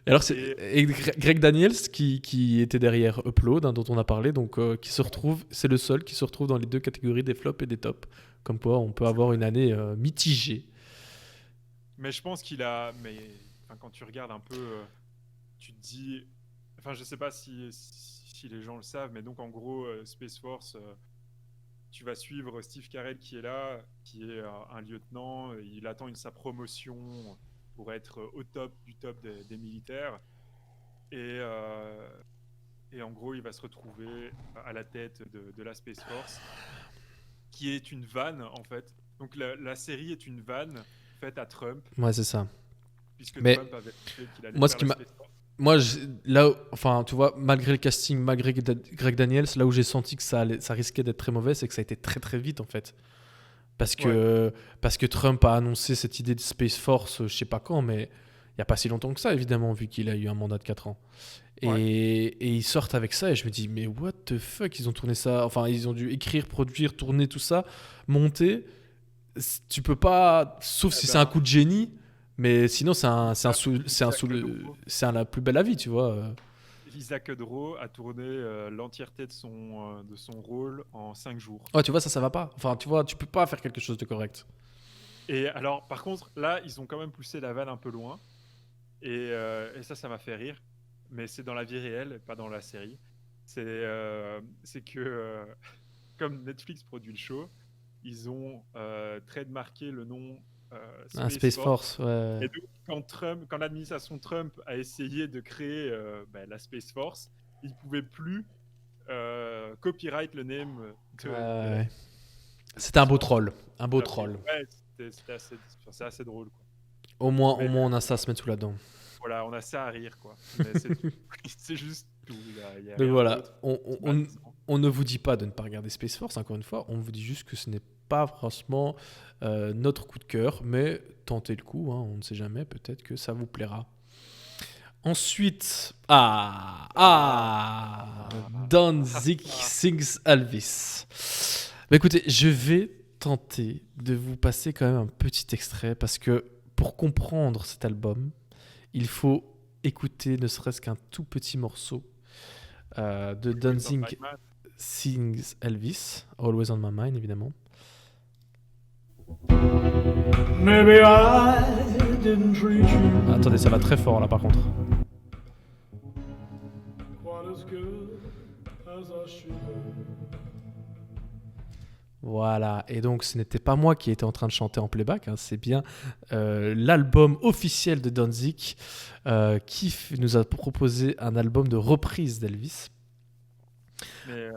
Et alors, et Greg Daniels qui était derrière Upload, hein, dont on a parlé, donc qui se retrouve, c'est le seul qui se retrouve dans les deux catégories des flops et des tops. Comme quoi, on peut avoir une année mitigée. Mais je pense quand tu regardes un peu, tu te dis, enfin, je sais pas si les gens le savent, mais donc en gros, Space Force, tu vas suivre Steve Carell qui est là, qui est un lieutenant, il attend sa promotion pour être au top du top des militaires, et en gros il va se retrouver à la tête de la Space Force, qui est une vanne en fait. Donc la série est une vanne faite à Trump. Ouais, c'est ça. Puisque mais Trump avait fait qu'il allait moi, faire ce qui la m'a... Space Force. Moi, là, enfin, tu vois, malgré le casting, malgré Greg Daniels, là où j'ai senti que ça risquait d'être très mauvais, c'est que ça a été très très vite en fait. Parce que Trump a annoncé cette idée de Space Force, je sais pas quand, mais il n'y a pas si longtemps que ça, évidemment, vu qu'il a eu un mandat de 4 ans. Et ils sortent avec ça, et je me dis, mais what the fuck, ils ont tourné ça, enfin, ils ont dû écrire, produire, tourner tout ça, monter. Tu peux pas, sauf si c'est un coup de génie, mais sinon, c'est la plus belle avis, tu vois. Lisa Kudrow a tourné l'entièreté de son rôle en 5 jours. Ouais, tu vois, ça va pas. Enfin, tu vois, tu peux pas faire quelque chose de correct. Et alors, par contre, là, ils ont quand même poussé la vanne un peu loin. Et ça m'a fait rire. Mais c'est dans la vie réelle, pas dans la série. C'est que, comme Netflix produit le show, ils ont trademarqué le nom Space Force. Ouais. Et donc, quand l'administration Trump a essayé de créer la Space Force, ils ne pouvaient plus copyright le name. Ouais. C'était un beau troll. Un beau troll. Ouais, c'est assez drôle, quoi. Au moins, on a ça à se mettre sous la dent. Voilà, on a ça à rire, quoi. Mais c'est juste tout. Mais voilà, on ne vous dit pas de ne pas regarder Space Force, encore une fois. On vous dit juste que ce n'est pas franchement notre coup de cœur, mais tentez le coup, hein, on ne sait jamais, peut-être que ça vous plaira. Ensuite, Danzig sings Elvis. Bah écoutez, je vais tenter de vous passer quand même un petit extrait, parce que pour comprendre cet album, il faut écouter ne serait-ce qu'un tout petit morceau de Danzig sings Elvis, Always on My Mind, évidemment. Maybe I didn't treat you. Attendez, ça va très fort là par contre. Voilà, et donc ce n'était pas moi qui étais en train de chanter en playback, hein, c'est bien l'album officiel de Danzig qui nous a proposé un album de reprise d'Elvis. Mais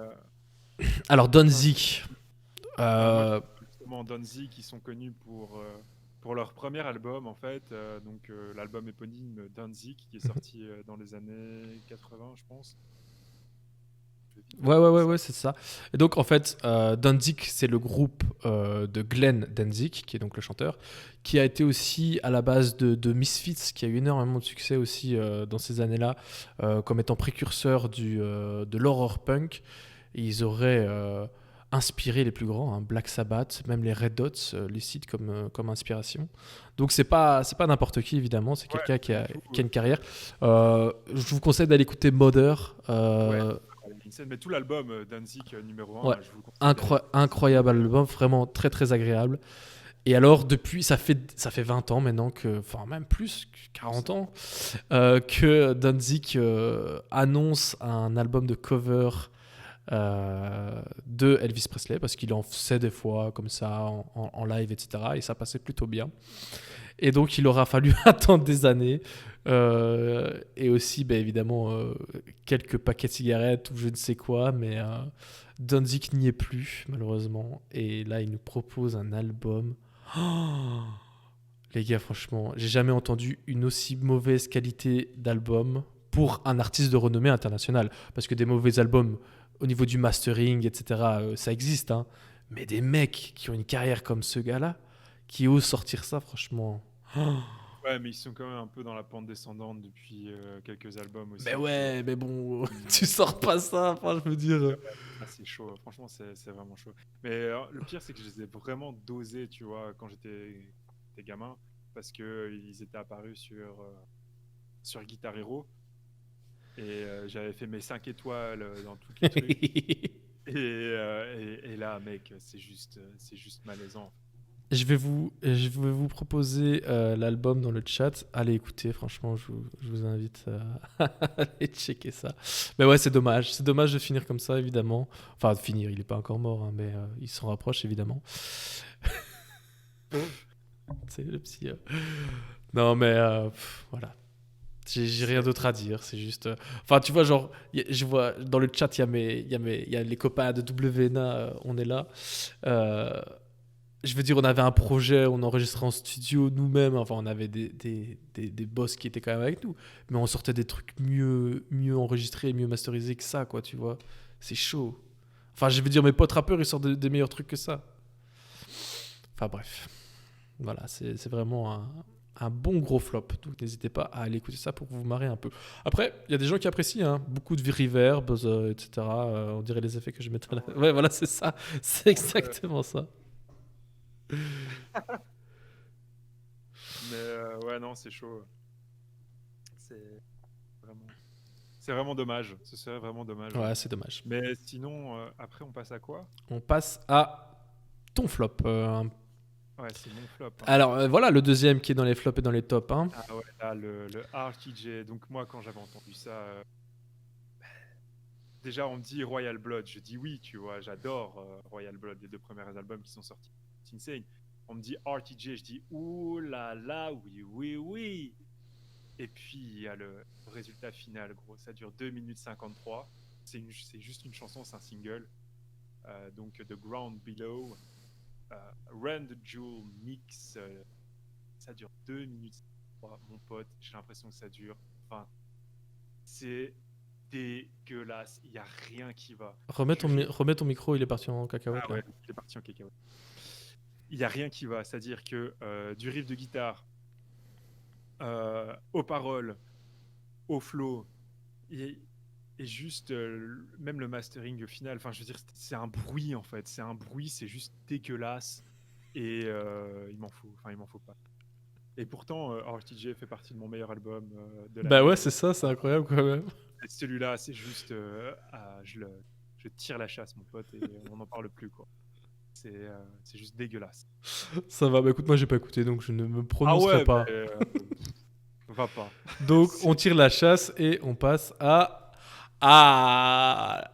alors Danzig... Justement, Danzig, ils sont connus pour leur premier album, en fait, donc l'album éponyme Danzig, qui est sorti dans les années 80, je pense. Ouais, c'est ça. Et donc, en fait, Danzig, c'est le groupe de Glenn Danzig, qui est donc le chanteur, qui a été aussi à la base de Misfits, qui a eu énormément de succès aussi dans ces années-là, comme étant précurseur de l'horror punk. Et ils auraient inspiré les plus grands, hein, Black Sabbath, même les Red Hots, les citent comme inspiration. Donc, c'est pas n'importe qui, évidemment, c'est quelqu'un qui a une carrière. Je vous conseille d'aller écouter Mother. Mais tout l'album Danzig numéro 1, ouais, je vous conseille. Incroyable album, vraiment très très agréable. Et alors depuis, ça fait 20 ans maintenant enfin même plus, 40 ans, que Danzig annonce un album de cover de Elvis Presley, parce qu'il en faisait des fois comme ça en live, etc. Et ça passait plutôt bien. Et donc il aura fallu attendre des années. Et aussi, évidemment, quelques paquets de cigarettes ou je ne sais quoi, mais Danzig n'y est plus, malheureusement. Et là, il nous propose un album. Oh, les gars, franchement, j'ai jamais entendu une aussi mauvaise qualité d'album pour un artiste de renommée internationale. Parce que des mauvais albums, au niveau du mastering, etc., ça existe. Hein. Mais des mecs qui ont une carrière comme ce gars-là, qui osent sortir ça, franchement... Oh. Ouais, mais ils sont quand même un peu dans la pente descendante depuis quelques albums aussi. Mais ouais, mais bon, tu sors pas ça, enfin, je veux dire. Ah, c'est chaud, franchement, c'est vraiment chaud. Mais le pire, c'est que je les ai vraiment dosés, tu vois, quand j'étais gamin, parce qu'ils étaient apparus sur Guitar Hero, et j'avais fait mes 5 étoiles dans tous les trucs. et là, mec, c'est juste malaisant. Je vais vous proposer l'album dans le chat. Allez écouter, franchement, je vous invite à aller checker ça. Mais ouais, c'est dommage. C'est dommage de finir comme ça, évidemment. Enfin, de finir, il n'est pas encore mort, hein, mais il s'en rapproche, évidemment. C'est le psy. Non, mais voilà. J'ai rien d'autre à dire, c'est juste... Enfin, tu vois, genre, je vois dans le chat, il y a les copains de WNA, on est là. Je veux dire, on avait un projet, on enregistrait en studio nous-mêmes, enfin on avait des boss qui étaient quand même avec nous, mais on sortait des trucs mieux enregistrés, mieux masterisés que ça, quoi, tu vois. C'est chaud. Enfin, je veux dire, mes potes rappeurs, ils sortent des meilleurs trucs que ça. Enfin bref. Voilà, c'est vraiment un bon gros flop, donc n'hésitez pas à aller écouter ça pour vous marrer un peu. Après, il y a des gens qui apprécient, hein, beaucoup de reverb, etc. On dirait les effets que je mettrais là. Ouais, voilà, c'est ça. C'est exactement ça. Mais ouais, non, c'est chaud. C'est vraiment dommage. Ce serait vraiment dommage. Ouais, c'est dommage. Mais sinon, après, on passe à quoi ? On passe à ton flop. Ouais, c'est mon flop. Hein. Alors, voilà, le deuxième qui est dans les flops et dans les tops. Hein. Ah ouais, là, le RTJ. Donc moi, quand j'avais entendu ça... Déjà, on me dit Royal Blood. Je dis oui, tu vois, j'adore Royal Blood, les 2 premiers albums qui sont sortis. C'est insane. On me dit RTJ, je dis ouh là là, oui. Et puis il y a le résultat final, gros. Ça dure 2 minutes 53. C'est juste une chanson, c'est un single. Donc The Ground Below, Run the Jewel Mix. Ça dure 2 minutes 53. Mon pote, j'ai l'impression que ça dure 20. C'est dégueulasse. Il n'y a rien qui va. Remets ton micro, il est parti en cacahuète. Ah ouais, il est parti en cacahuète. Il n'y a rien qui va, c'est-à-dire que du riff de guitare aux paroles, au flow, et juste même le mastering final, enfin je veux dire, c'est un bruit en fait, c'est juste dégueulasse et il m'en faut pas. Et pourtant, RTJ fait partie de mon meilleur album de l'année. Bah ouais, c'est ça, c'est incroyable quand même. Et celui-là, c'est juste, je tire la chasse mon pote et on n'en parle plus quoi. C'est juste dégueulasse. Ça va, bah écoute, moi j'ai pas écouté donc je ne me prononcerai pas. Va pas. Donc on tire la chasse et on passe à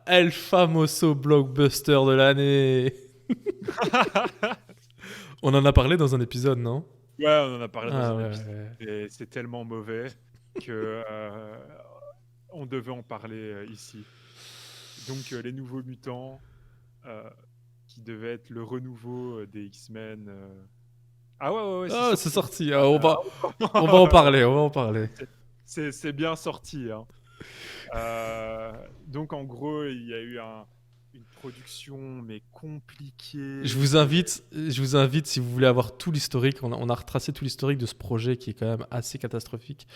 El Famoso blockbuster de l'année. On en a parlé dans un épisode, non? Ouais, on en a parlé dans un ouais, épisode. Et c'est tellement mauvais que on devait en parler ici. Donc les nouveaux mutants, qui devaient être le renouveau des X-Men. Ah ouais, Ah, c'est sorti. Ah, on va en parler. C'est bien sorti. Hein. Donc en gros, il y a eu une production mais compliquée. Je vous invite si vous voulez avoir tout l'historique. On a retracé tout l'historique de ce projet qui est quand même assez catastrophique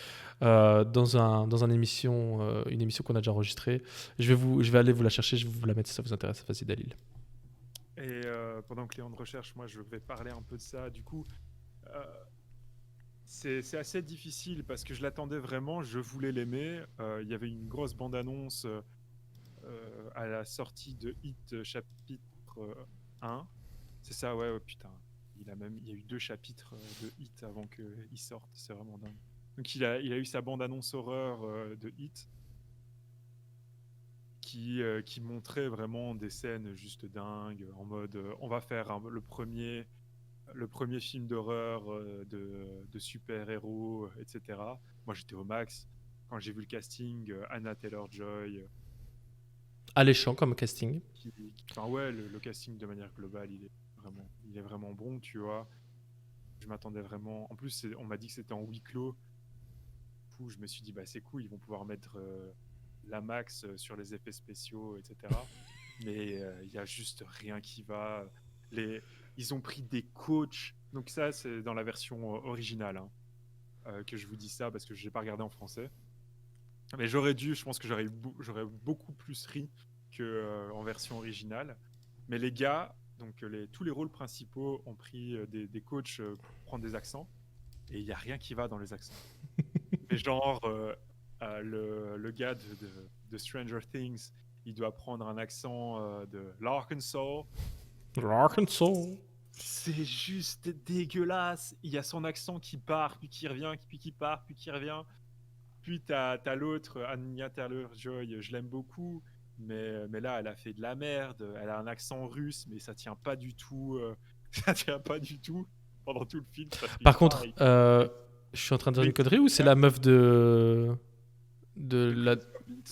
dans une émission qu'on a déjà enregistrée. Je vais aller vous la chercher. Je vais vous la mettre si ça vous intéresse. Vas-y, Dalil. Et pendant que Léon recherche, moi je vais parler un peu de ça. Du coup, c'est assez difficile parce que je l'attendais vraiment, je voulais l'aimer. Il y avait une grosse bande-annonce à la sortie de Hit chapitre 1. C'est ça, ouais, putain. Il y a eu 2 chapitres de Hit avant qu'il sorte, c'est vraiment dingue. Donc il a eu sa bande-annonce horreur de Hit qui montrait vraiment des scènes juste dingues, en mode on va faire le premier film d'horreur de super-héros, etc. Moi j'étais au max. Quand j'ai vu le casting, Anna Taylor-Joy. Alléchant comme casting. Enfin ouais, le casting de manière globale, il est vraiment bon, tu vois. Je m'attendais vraiment... En plus, on m'a dit que c'était en huis clos. Du coup, je me suis dit, bah c'est cool, ils vont pouvoir mettre la max sur les effets spéciaux, etc. Mais il y a juste rien qui va. Ils ont pris des coachs. Donc ça, c'est dans la version originale que je vous dis ça parce que je n'ai pas regardé en français. Mais je pense que j'aurais beaucoup plus ri qu'en version originale. Mais les gars, donc tous les rôles principaux ont pris des coachs pour prendre des accents. Et il n'y a rien qui va dans les accents. Mais genre, le gars de Stranger Things, il doit prendre un accent de l'Arkansas. C'est juste dégueulasse. Il y a son accent qui part, puis qui revient, puis qui part, puis qui revient. Puis t'as l'autre, Anya Taylor-Joy, je l'aime beaucoup, mais là, elle a fait de la merde. Elle a un accent russe, mais ça tient pas du tout. Ça tient pas du tout pendant tout le film. Par contre, je suis en train de dire une connerie ou c'est la meuf de la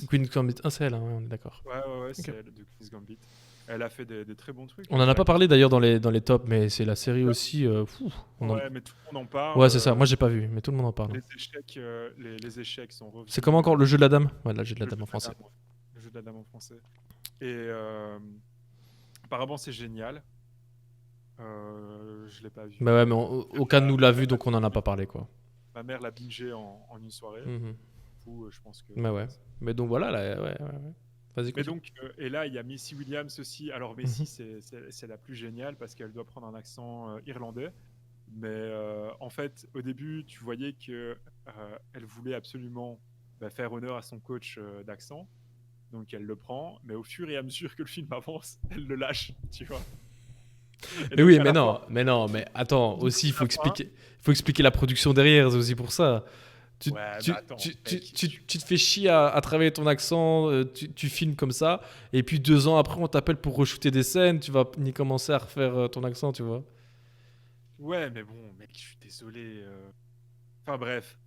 Queen's Gambit? Ah, c'est elle, hein, on est d'accord. Ouais, c'est elle de Queen's Gambit. Elle a fait des très bons trucs. On en a pas parlé d'ailleurs dans les tops, mais c'est la série aussi. Mais tout le monde en parle. Ouais, c'est ça. Moi, j'ai pas vu, mais tout le monde en parle. Les échecs sont revenus. C'est comment encore le jeu de la dame? Ouais, le jeu de la dame en français. Le jeu de la dame en français. Et apparemment, c'est génial. Je l'ai pas vu. Bah ouais, mais aucun de nous l'a vu, donc on en a pas parlé, quoi. Ma mère l'a bingé en une soirée. Mm-hmm. Du coup, je pense que. Bah ouais. Mais donc voilà, là, ouais. Vas-y, mais donc, et là, il y a Missy Williams aussi. Alors, Missy, c'est la plus géniale parce qu'elle doit prendre un accent irlandais. Mais en fait, au début, tu voyais qu'elle voulait absolument faire honneur à son coach d'accent. Donc, elle le prend. Mais au fur et à mesure que le film avance, elle le lâche, tu vois. Mais oui, mais attends, aussi, il faut expliquer la production derrière, c'est aussi pour ça. Tu te fais chier à travailler ton accent, tu filmes comme ça, et puis 2 ans après, on t'appelle pour re-shooter des scènes, tu vas ni commencer à refaire ton accent, tu vois. Ouais, mais bon, mec, je suis désolé. Enfin bref.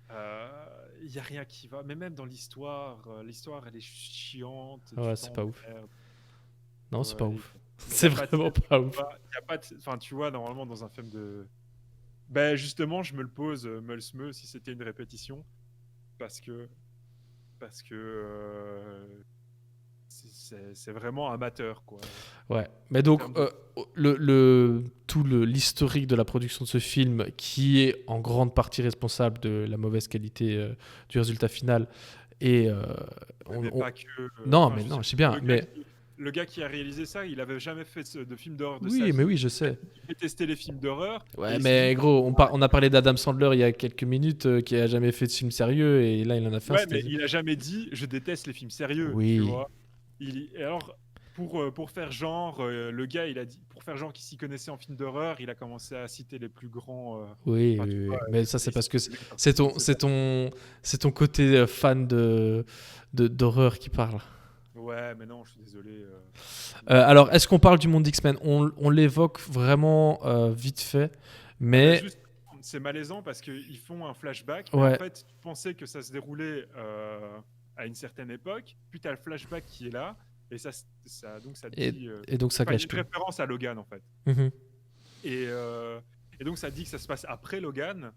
Il n'y a rien qui va. Mais même dans l'histoire, elle est chiante. Ouais, c'est pas ouf. Non, c'est pas ouf. C'est vraiment pas ouf. Enfin, tu vois, normalement, dans un film de... Ben justement, je me le pose, Meulsmeux, si c'était une répétition, parce que c'est vraiment amateur, quoi. Ouais, mais donc l'historique de la production de ce film, qui est en grande partie responsable de la mauvaise qualité du résultat final, et pas que. Non, je sais bien, mais. Le gars qui a réalisé ça, il avait jamais fait de film d'horreur de sa vie. Oui, mais oui, je sais. Il détestait les films d'horreur. Ouais, mais gros, on a parlé d'Adam Sandler il y a quelques minutes, qui a jamais fait de film sérieux, et là, il en a fait un. Ouais, mais il a jamais dit « je déteste les films sérieux ». Oui. Tu vois. Et alors, pour faire genre, le gars, il a dit, pour faire genre qu'il s'y connaissait en film d'horreur, il a commencé à citer les plus grands. Oui, mais ça, c'est parce que c'est ton côté fan d'horreur qui parle. Ouais, mais non, je suis désolé. Alors, est-ce qu'on parle du monde X-Men ? On l'évoque vraiment vite fait, mais... C'est malaisant parce qu'ils font un flashback. Ouais. En fait, tu pensais que ça se déroulait à une certaine époque, puis tu as le flashback qui est là, et ça dit... et donc ça gâche une tout. référence à Logan, en fait. Mm-hmm. Et donc ça dit que ça se passe après Logan,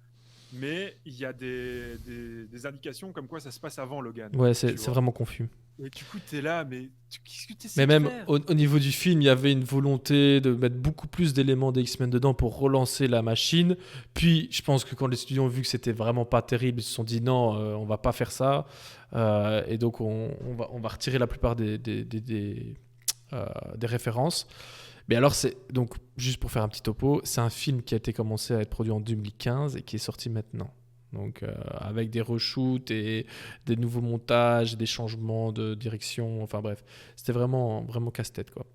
mais il y a des indications comme quoi ça se passe avant Logan. Ouais, c'est vraiment confus. Et du coup, t'es là, mais qu'est-ce que t'essaies Mais de même faire au niveau du film, il y avait une volonté de mettre beaucoup plus d'éléments des X-Men dedans pour relancer la machine. Puis, je pense que quand les studios ont vu que c'était vraiment pas terrible, ils se sont dit non, on va pas faire ça. Et donc, on va retirer la plupart des références. Mais alors, donc, juste pour faire un petit topo, c'est un film qui a été commencé à être produit en 2015 et qui est sorti maintenant. Donc, avec des reshoots et des nouveaux montages, des changements de direction, enfin bref, c'était vraiment, vraiment casse-tête, quoi.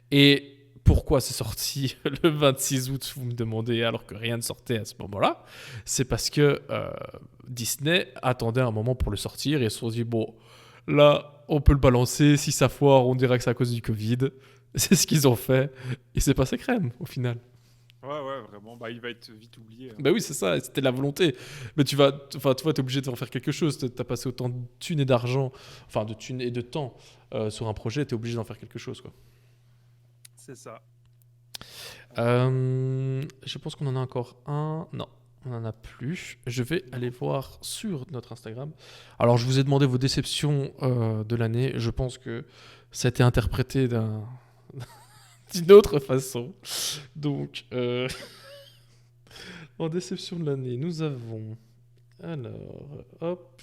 Et pourquoi c'est sorti le 26 août, vous me demandez, alors que rien ne sortait à ce moment-là ? C'est parce que Disney attendait un moment pour le sortir et ils se sont dit, bon, là, on peut le balancer, si ça foire, on dira que c'est à cause du Covid. C'est ce qu'ils ont fait et c'est passé crème, au final. Ouais, vraiment. Bah, il va être vite oublié. Bah oui, c'est ça, c'était la volonté. Mais tu vois, t'es obligé de en faire quelque chose. T'as passé autant de thunes et d'argent, enfin de thunes et de temps sur un projet, t'es obligé d'en faire quelque chose, quoi. C'est ça. Je pense qu'on en a encore un. Non, on n'en a plus. Je vais aller voir sur notre Instagram. Alors, je vous ai demandé vos déceptions de l'année. Je pense que ça a été interprété d'une autre façon. Donc, en déception de l'année, nous avons... Alors, hop.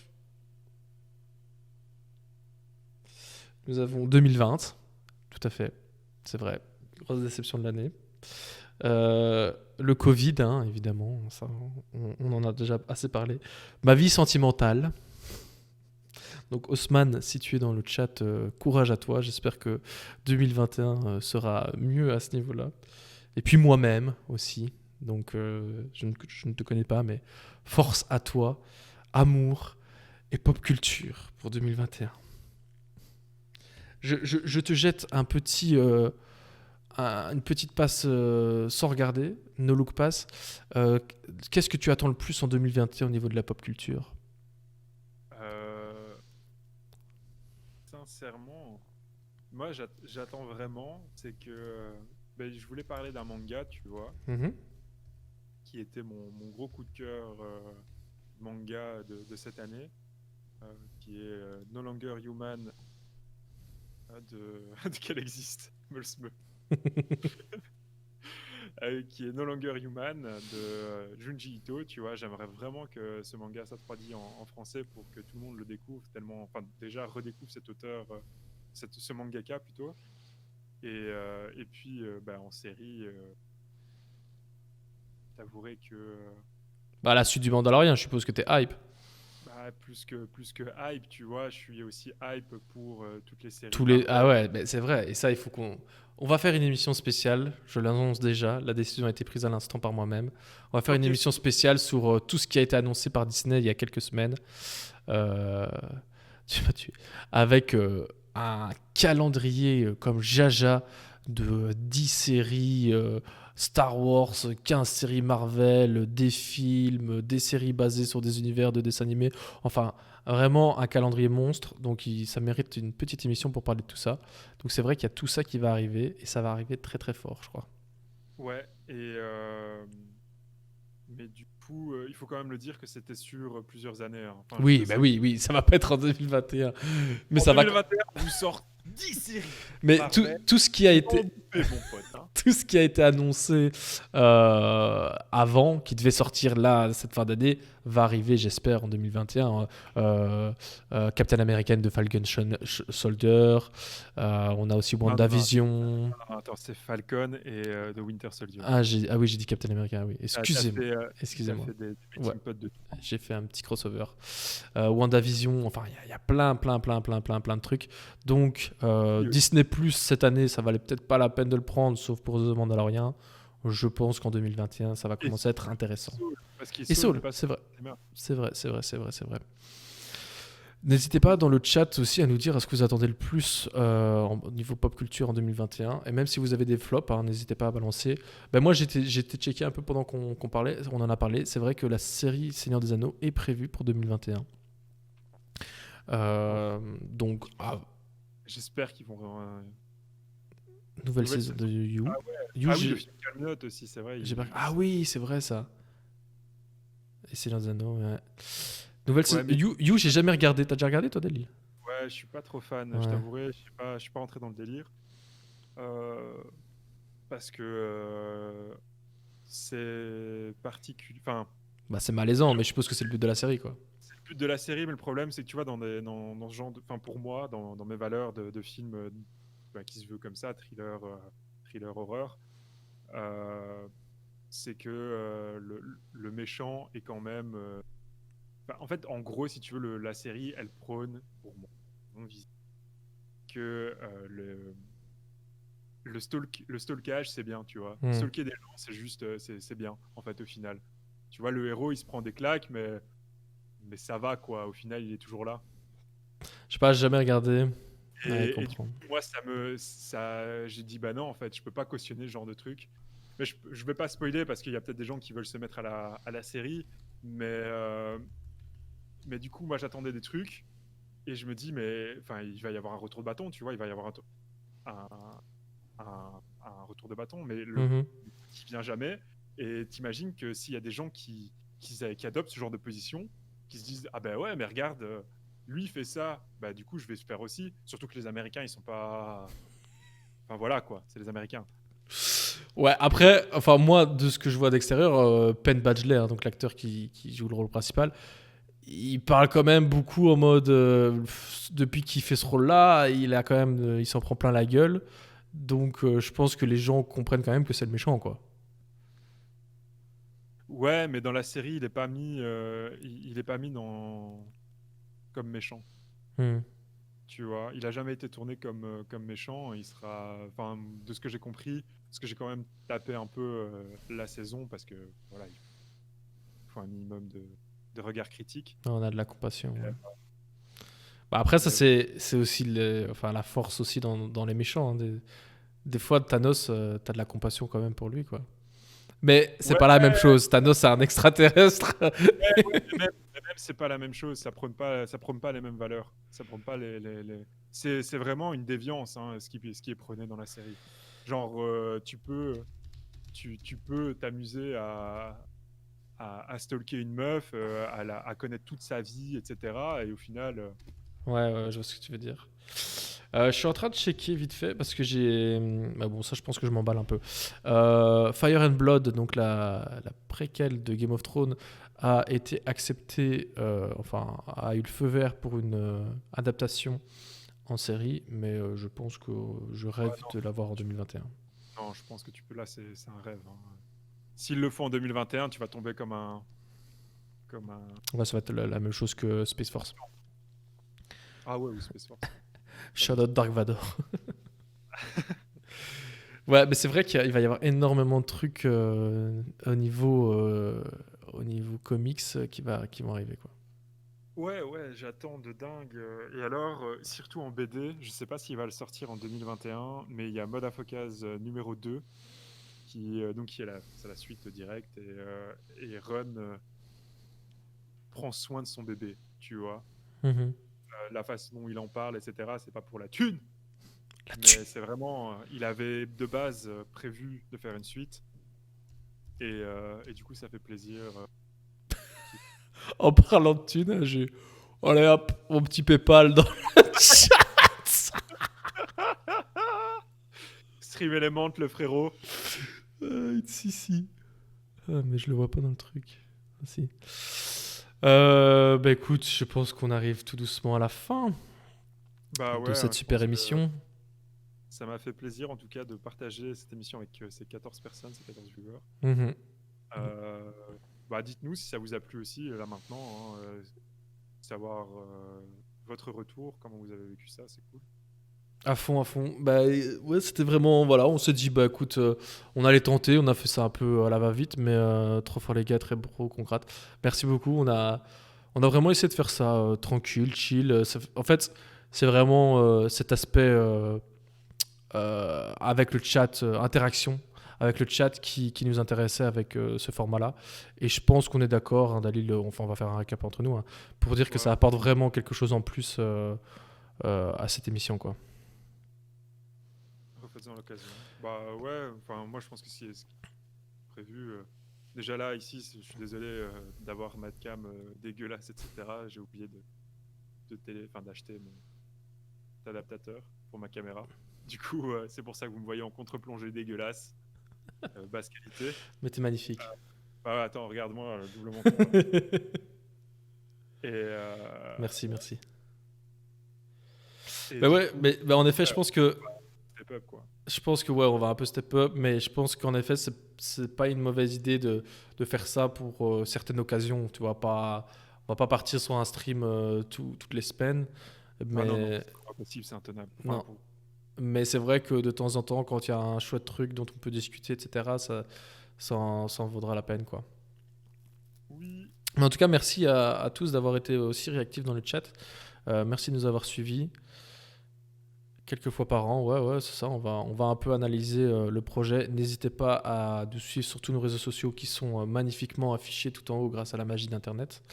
Nous avons 2020. Tout à fait. C'est vrai. Grosse déception de l'année. Le Covid, hein, évidemment. Ça, on en a déjà assez parlé. Ma vie sentimentale. Donc Haussmann, si tu es dans le chat, courage à toi. J'espère que 2021 sera mieux à ce niveau-là. Et puis moi-même aussi. Donc je ne te connais pas, mais force à toi, amour et pop culture pour 2021. Je te jette une petite passe sans regarder, no look pass. Qu'est-ce que tu attends le plus en 2021 au niveau de la pop culture ? Sincèrement, moi j'attends vraiment, c'est que je voulais parler d'un manga, tu vois, qui était mon gros coup de cœur manga de cette année, qui est No Longer Human qu'elle existe, qui est No Longer Human de Junji Ito, tu vois. J'aimerais vraiment que ce manga soit traduit en français pour que tout le monde le découvre, déjà redécouvre cet auteur, ce mangaka plutôt, et puis en série, t'avouerais que la suite du Mandalorian, je suppose que t'es hype. Plus que hype, tu vois, je suis aussi hype pour toutes les séries. Ah ouais, mais c'est vrai. Et ça, il faut on va faire une émission spéciale. Je l'annonce déjà. La décision a été prise à l'instant par moi-même. On va faire une émission spéciale sur tout ce qui a été annoncé par Disney il y a quelques semaines. Avec un calendrier comme Jaja de 10 séries Star Wars, 15 séries Marvel, des films, des séries basées sur des univers de dessins animés. Enfin, vraiment un calendrier monstre. Donc, ça mérite une petite émission pour parler de tout ça. Donc, c'est vrai qu'il y a tout ça qui va arriver. Et ça va arriver très, très fort, je crois. Ouais, et... Mais du coup, il faut quand même le dire que c'était sur plusieurs années. Hein. Enfin, oui, ça va pas être en 2021. Mais en ça 2021, vous sortez 10 séries. Mais tout ce qui a été... Tout ce qui a été annoncé avant, qui devait sortir là, cette fin d'année, va arriver, j'espère, en 2021. Captain America de Falcon Soldier. On a aussi WandaVision. Attends, c'est Falcon et The Winter Soldier. Oui, j'ai dit Captain America, oui. Excusez-moi. J'ai fait un petit crossover. WandaVision, enfin, il y a plein de trucs. Donc, Disney+, cette année, ça valait peut-être pas la peine de le prendre, sauf pour The Mandalorian. Je pense qu'en 2021, ça va commencer à être intéressant. Et Saul, c'est vrai. N'hésitez pas dans le chat aussi à nous dire ce que vous attendez le plus au niveau pop culture en 2021. Et même si vous avez des flops, n'hésitez pas à balancer. Moi, j'étais checké un peu pendant qu'on parlait. On en a parlé. C'est vrai que la série Seigneur des Anneaux est prévue pour 2021. Donc, j'espère qu'ils vont... Nouvelle saison de You. Oui, le film Camelot aussi, c'est vrai. Oui, c'est vrai ça. Et Seigneur des Anneaux, ouais. Nouvelle saison. You, j'ai jamais regardé. T'as déjà regardé, toi, Dali? Ouais, je suis pas trop fan, je t'avouerai. Je suis pas rentré dans le délire. Parce que c'est particulier. Enfin, c'est malaisant, mais je suppose que c'est le but de la série, quoi. C'est le but de la série, mais le problème, c'est que tu vois, dans ce genre de. Enfin, pour moi, dans mes valeurs de films qui se veut comme ça, thriller horreur, c'est que le méchant est quand même. En fait, en gros, si tu veux, la série, elle prône, pour moi, mon vision, que le stalkage, c'est bien, tu vois. Stalker des gens, c'est juste, c'est bien, en fait, au final. Tu vois, le héros, il se prend des claques, mais ça va, quoi. Au final, il est toujours là. Je sais pas, j'ai jamais regardé. Et du coup, moi, j'ai dit, non, en fait, je peux pas cautionner ce genre de truc. Mais je vais pas spoiler parce qu'il y a peut-être des gens qui veulent se mettre à la série, mais du coup, moi, j'attendais des trucs et je me dis, il va y avoir un retour de bâton, tu vois, il va y avoir un retour de bâton, mais qui vient jamais. Et t'imagines que s'il y a des gens qui adoptent ce genre de position, qui se disent, ouais, mais regarde, lui il fait ça, du coup, je vais se faire aussi. Surtout que les Américains, ils sont pas. Enfin voilà, quoi, c'est les Américains. Ouais, après, moi, de ce que je vois d'extérieur, Penn Badgley, donc l'acteur qui joue le rôle principal, il parle quand même beaucoup en mode depuis qu'il fait ce rôle-là, il s'en prend plein la gueule. Donc je pense que les gens comprennent quand même que c'est le méchant, quoi. Ouais, mais dans la série, il est pas mis comme méchant. Tu vois, il a jamais été tourné comme méchant. Il sera, de ce que j'ai compris, parce que j'ai quand même tapé un peu la saison parce que voilà, il faut un minimum de regard critique. On a de la compassion. Ouais. Après, ça c'est aussi la force aussi dans les méchants. Des fois, Thanos, t'as de la compassion quand même pour lui, quoi. Mais c'est pas la même chose. Thanos, c'est un extraterrestre. Même, c'est pas la même chose. Ça prône pas les mêmes valeurs. Ça prône pas C'est vraiment une déviance, ce qui est prôné dans la série. Genre, tu peux t'amuser à stalker une meuf, à connaître toute sa vie, etc. Et au final. Ouais, je vois ce que tu veux dire. Je suis en train de checker vite fait parce que j'ai. Ça, je pense que je m'emballe un peu. Fire and Blood, donc la préquelle de Game of Thrones, a été acceptée, a eu le feu vert pour une adaptation en série, mais je pense que je rêve de l'avoir en 2021. Non, je pense que tu peux. Là, c'est un rêve. S'ils le font en 2021, tu vas tomber comme un. Ouais, ça va être la même chose que Space Force. Ah ouais, ou Space Force. Shout out Dark Vador. Ouais, mais c'est vrai qu'il va y avoir énormément de trucs au niveau comics qui vont arriver, quoi. Ouais, j'attends de dingue. Et alors, surtout en BD, je sais pas s'il va le sortir en 2021, mais il y a Motherfuckers numéro 2 qui est la suite directe et Ron prend soin de son bébé, tu vois. La façon dont il en parle, etc., c'est pas pour la thune. Mais c'est vraiment... il avait de base prévu de faire une suite. Et du coup, ça fait plaisir. En parlant de thune, j'ai... Allez hop, mon petit PayPal dans le chat. Stream Element, le frérot. Si. Ah, mais je le vois pas dans le truc. Si. Écoute, je pense qu'on arrive tout doucement à la fin de cette super émission. Ça m'a fait plaisir en tout cas de partager cette émission avec ces 14 personnes, ces 14 viewers. Dites-nous si ça vous a plu aussi là maintenant, savoir votre retour, comment vous avez vécu ça, c'est cool. À fond. Ouais, c'était vraiment, on s'est dit, écoute, on allait tenter, on a fait ça un peu à la va-vite, mais trop fort les gars, très pro, concrète. Merci beaucoup, on On a vraiment essayé de faire ça tranquille, chill. En fait, c'est vraiment cet aspect avec le chat, interaction avec le chat qui nous intéressait avec ce format-là. Et je pense qu'on est d'accord, hein, Dalil, enfin on va faire un récap entre nous, hein, pour dire que ça apporte vraiment quelque chose en plus à cette émission, quoi. Refaisons l'occasion. Bah ouais, enfin moi je pense que si c'est prévu. Déjà là, ici, je suis désolé d'avoir ma cam dégueulasse, etc. J'ai oublié d'acheter mon adaptateur pour ma caméra. Du coup, c'est pour ça que vous me voyez en contre-plongée dégueulasse, basse qualité. Mais t'es magnifique. Attends, regarde-moi, double montant. Merci. Et bah ouais, mais en effet, je pense que... Step up, quoi. Je pense que ouais, on va un peu step up, mais je pense qu'en effet, c'est pas une mauvaise idée de faire ça pour certaines occasions. Tu vois, on va pas partir sur un stream toutes les semaines. Mais... non, c'est pas possible, c'est intenable. Non. Mais c'est vrai que de temps en temps, quand il y a un chouette truc dont on peut discuter, etc., ça en vaudra la peine, quoi. Oui. Mais en tout cas, merci à tous d'avoir été aussi réactifs dans le chat. Merci de nous avoir suivis. Quelques fois par an, ouais, c'est ça. On va un peu analyser le projet. N'hésitez pas à nous suivre sur tous nos réseaux sociaux qui sont magnifiquement affichés tout en haut grâce à la magie d'Internet.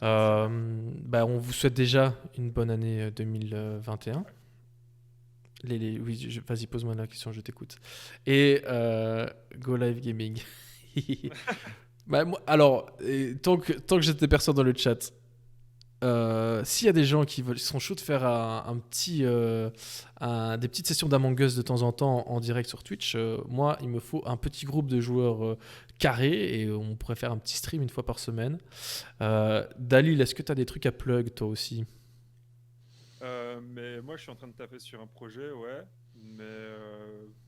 On vous souhaite déjà une bonne année 2021. Oui, vas-y, pose-moi la question, je t'écoute. Et Go Live Gaming. Alors, tant que j'ai des personnes dans le chat, s'il y a des gens qui sont chauds de faire des petites sessions d'Among Us de temps en temps en direct sur Twitch, moi, il me faut un petit groupe de joueurs carrés et on pourrait faire un petit stream une fois par semaine. Dalil, est-ce que tu as des trucs à plug toi aussi? Mais moi, je suis en train de taper sur un projet, ouais, mais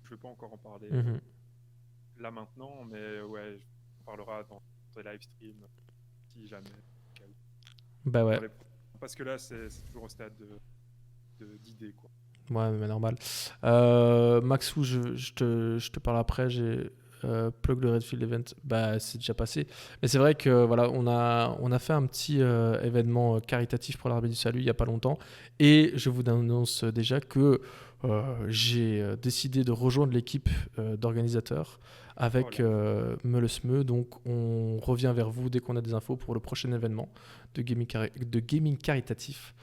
je vais pas encore en parler là maintenant, mais ouais, on parlera dans les live streams si jamais. Bah ouais. Parce que là, c'est toujours au stade d'idée, quoi. Ouais, mais normal. Maxou, je te parle après. J'ai plug le Redfield Event. Bah, c'est déjà passé. Mais c'est vrai que voilà, on a fait un petit événement caritatif pour l'Armée du Salut il y a pas longtemps. Et je vous annonce déjà que j'ai décidé de rejoindre l'équipe d'organisateurs avec Meulesmeu. Donc, on revient vers vous dès qu'on a des infos pour le prochain événement de gaming caritatif.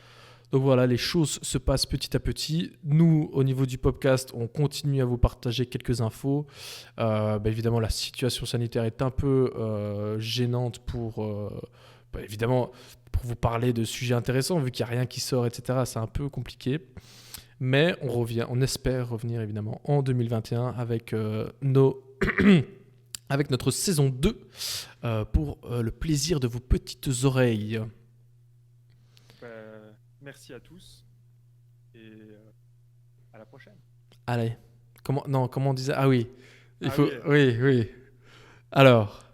Donc voilà, les choses se passent petit à petit. Nous, au niveau du podcast, on continue à vous partager quelques infos. Évidemment, la situation sanitaire est un peu gênante pour vous parler de sujets intéressants, vu qu'il n'y a rien qui sort, etc. C'est un peu compliqué. Mais on espère revenir évidemment en 2021 avec avec notre saison 2 pour le plaisir de vos petites oreilles. Merci à tous et à la prochaine. Allez, comment on disait? Ah oui, oui. Alors,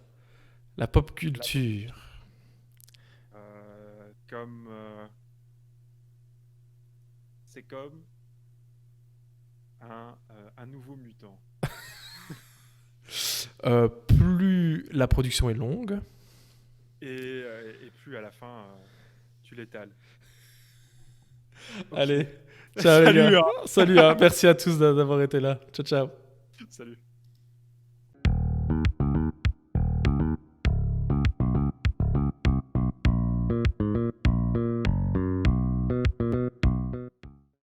la pop culture. C'est comme un nouveau mutant. Plus la production est longue. Et plus à la fin, tu l'étales. Okay. Allez, ciao les gars. Salut, merci à tous d'avoir été là. Ciao. Salut.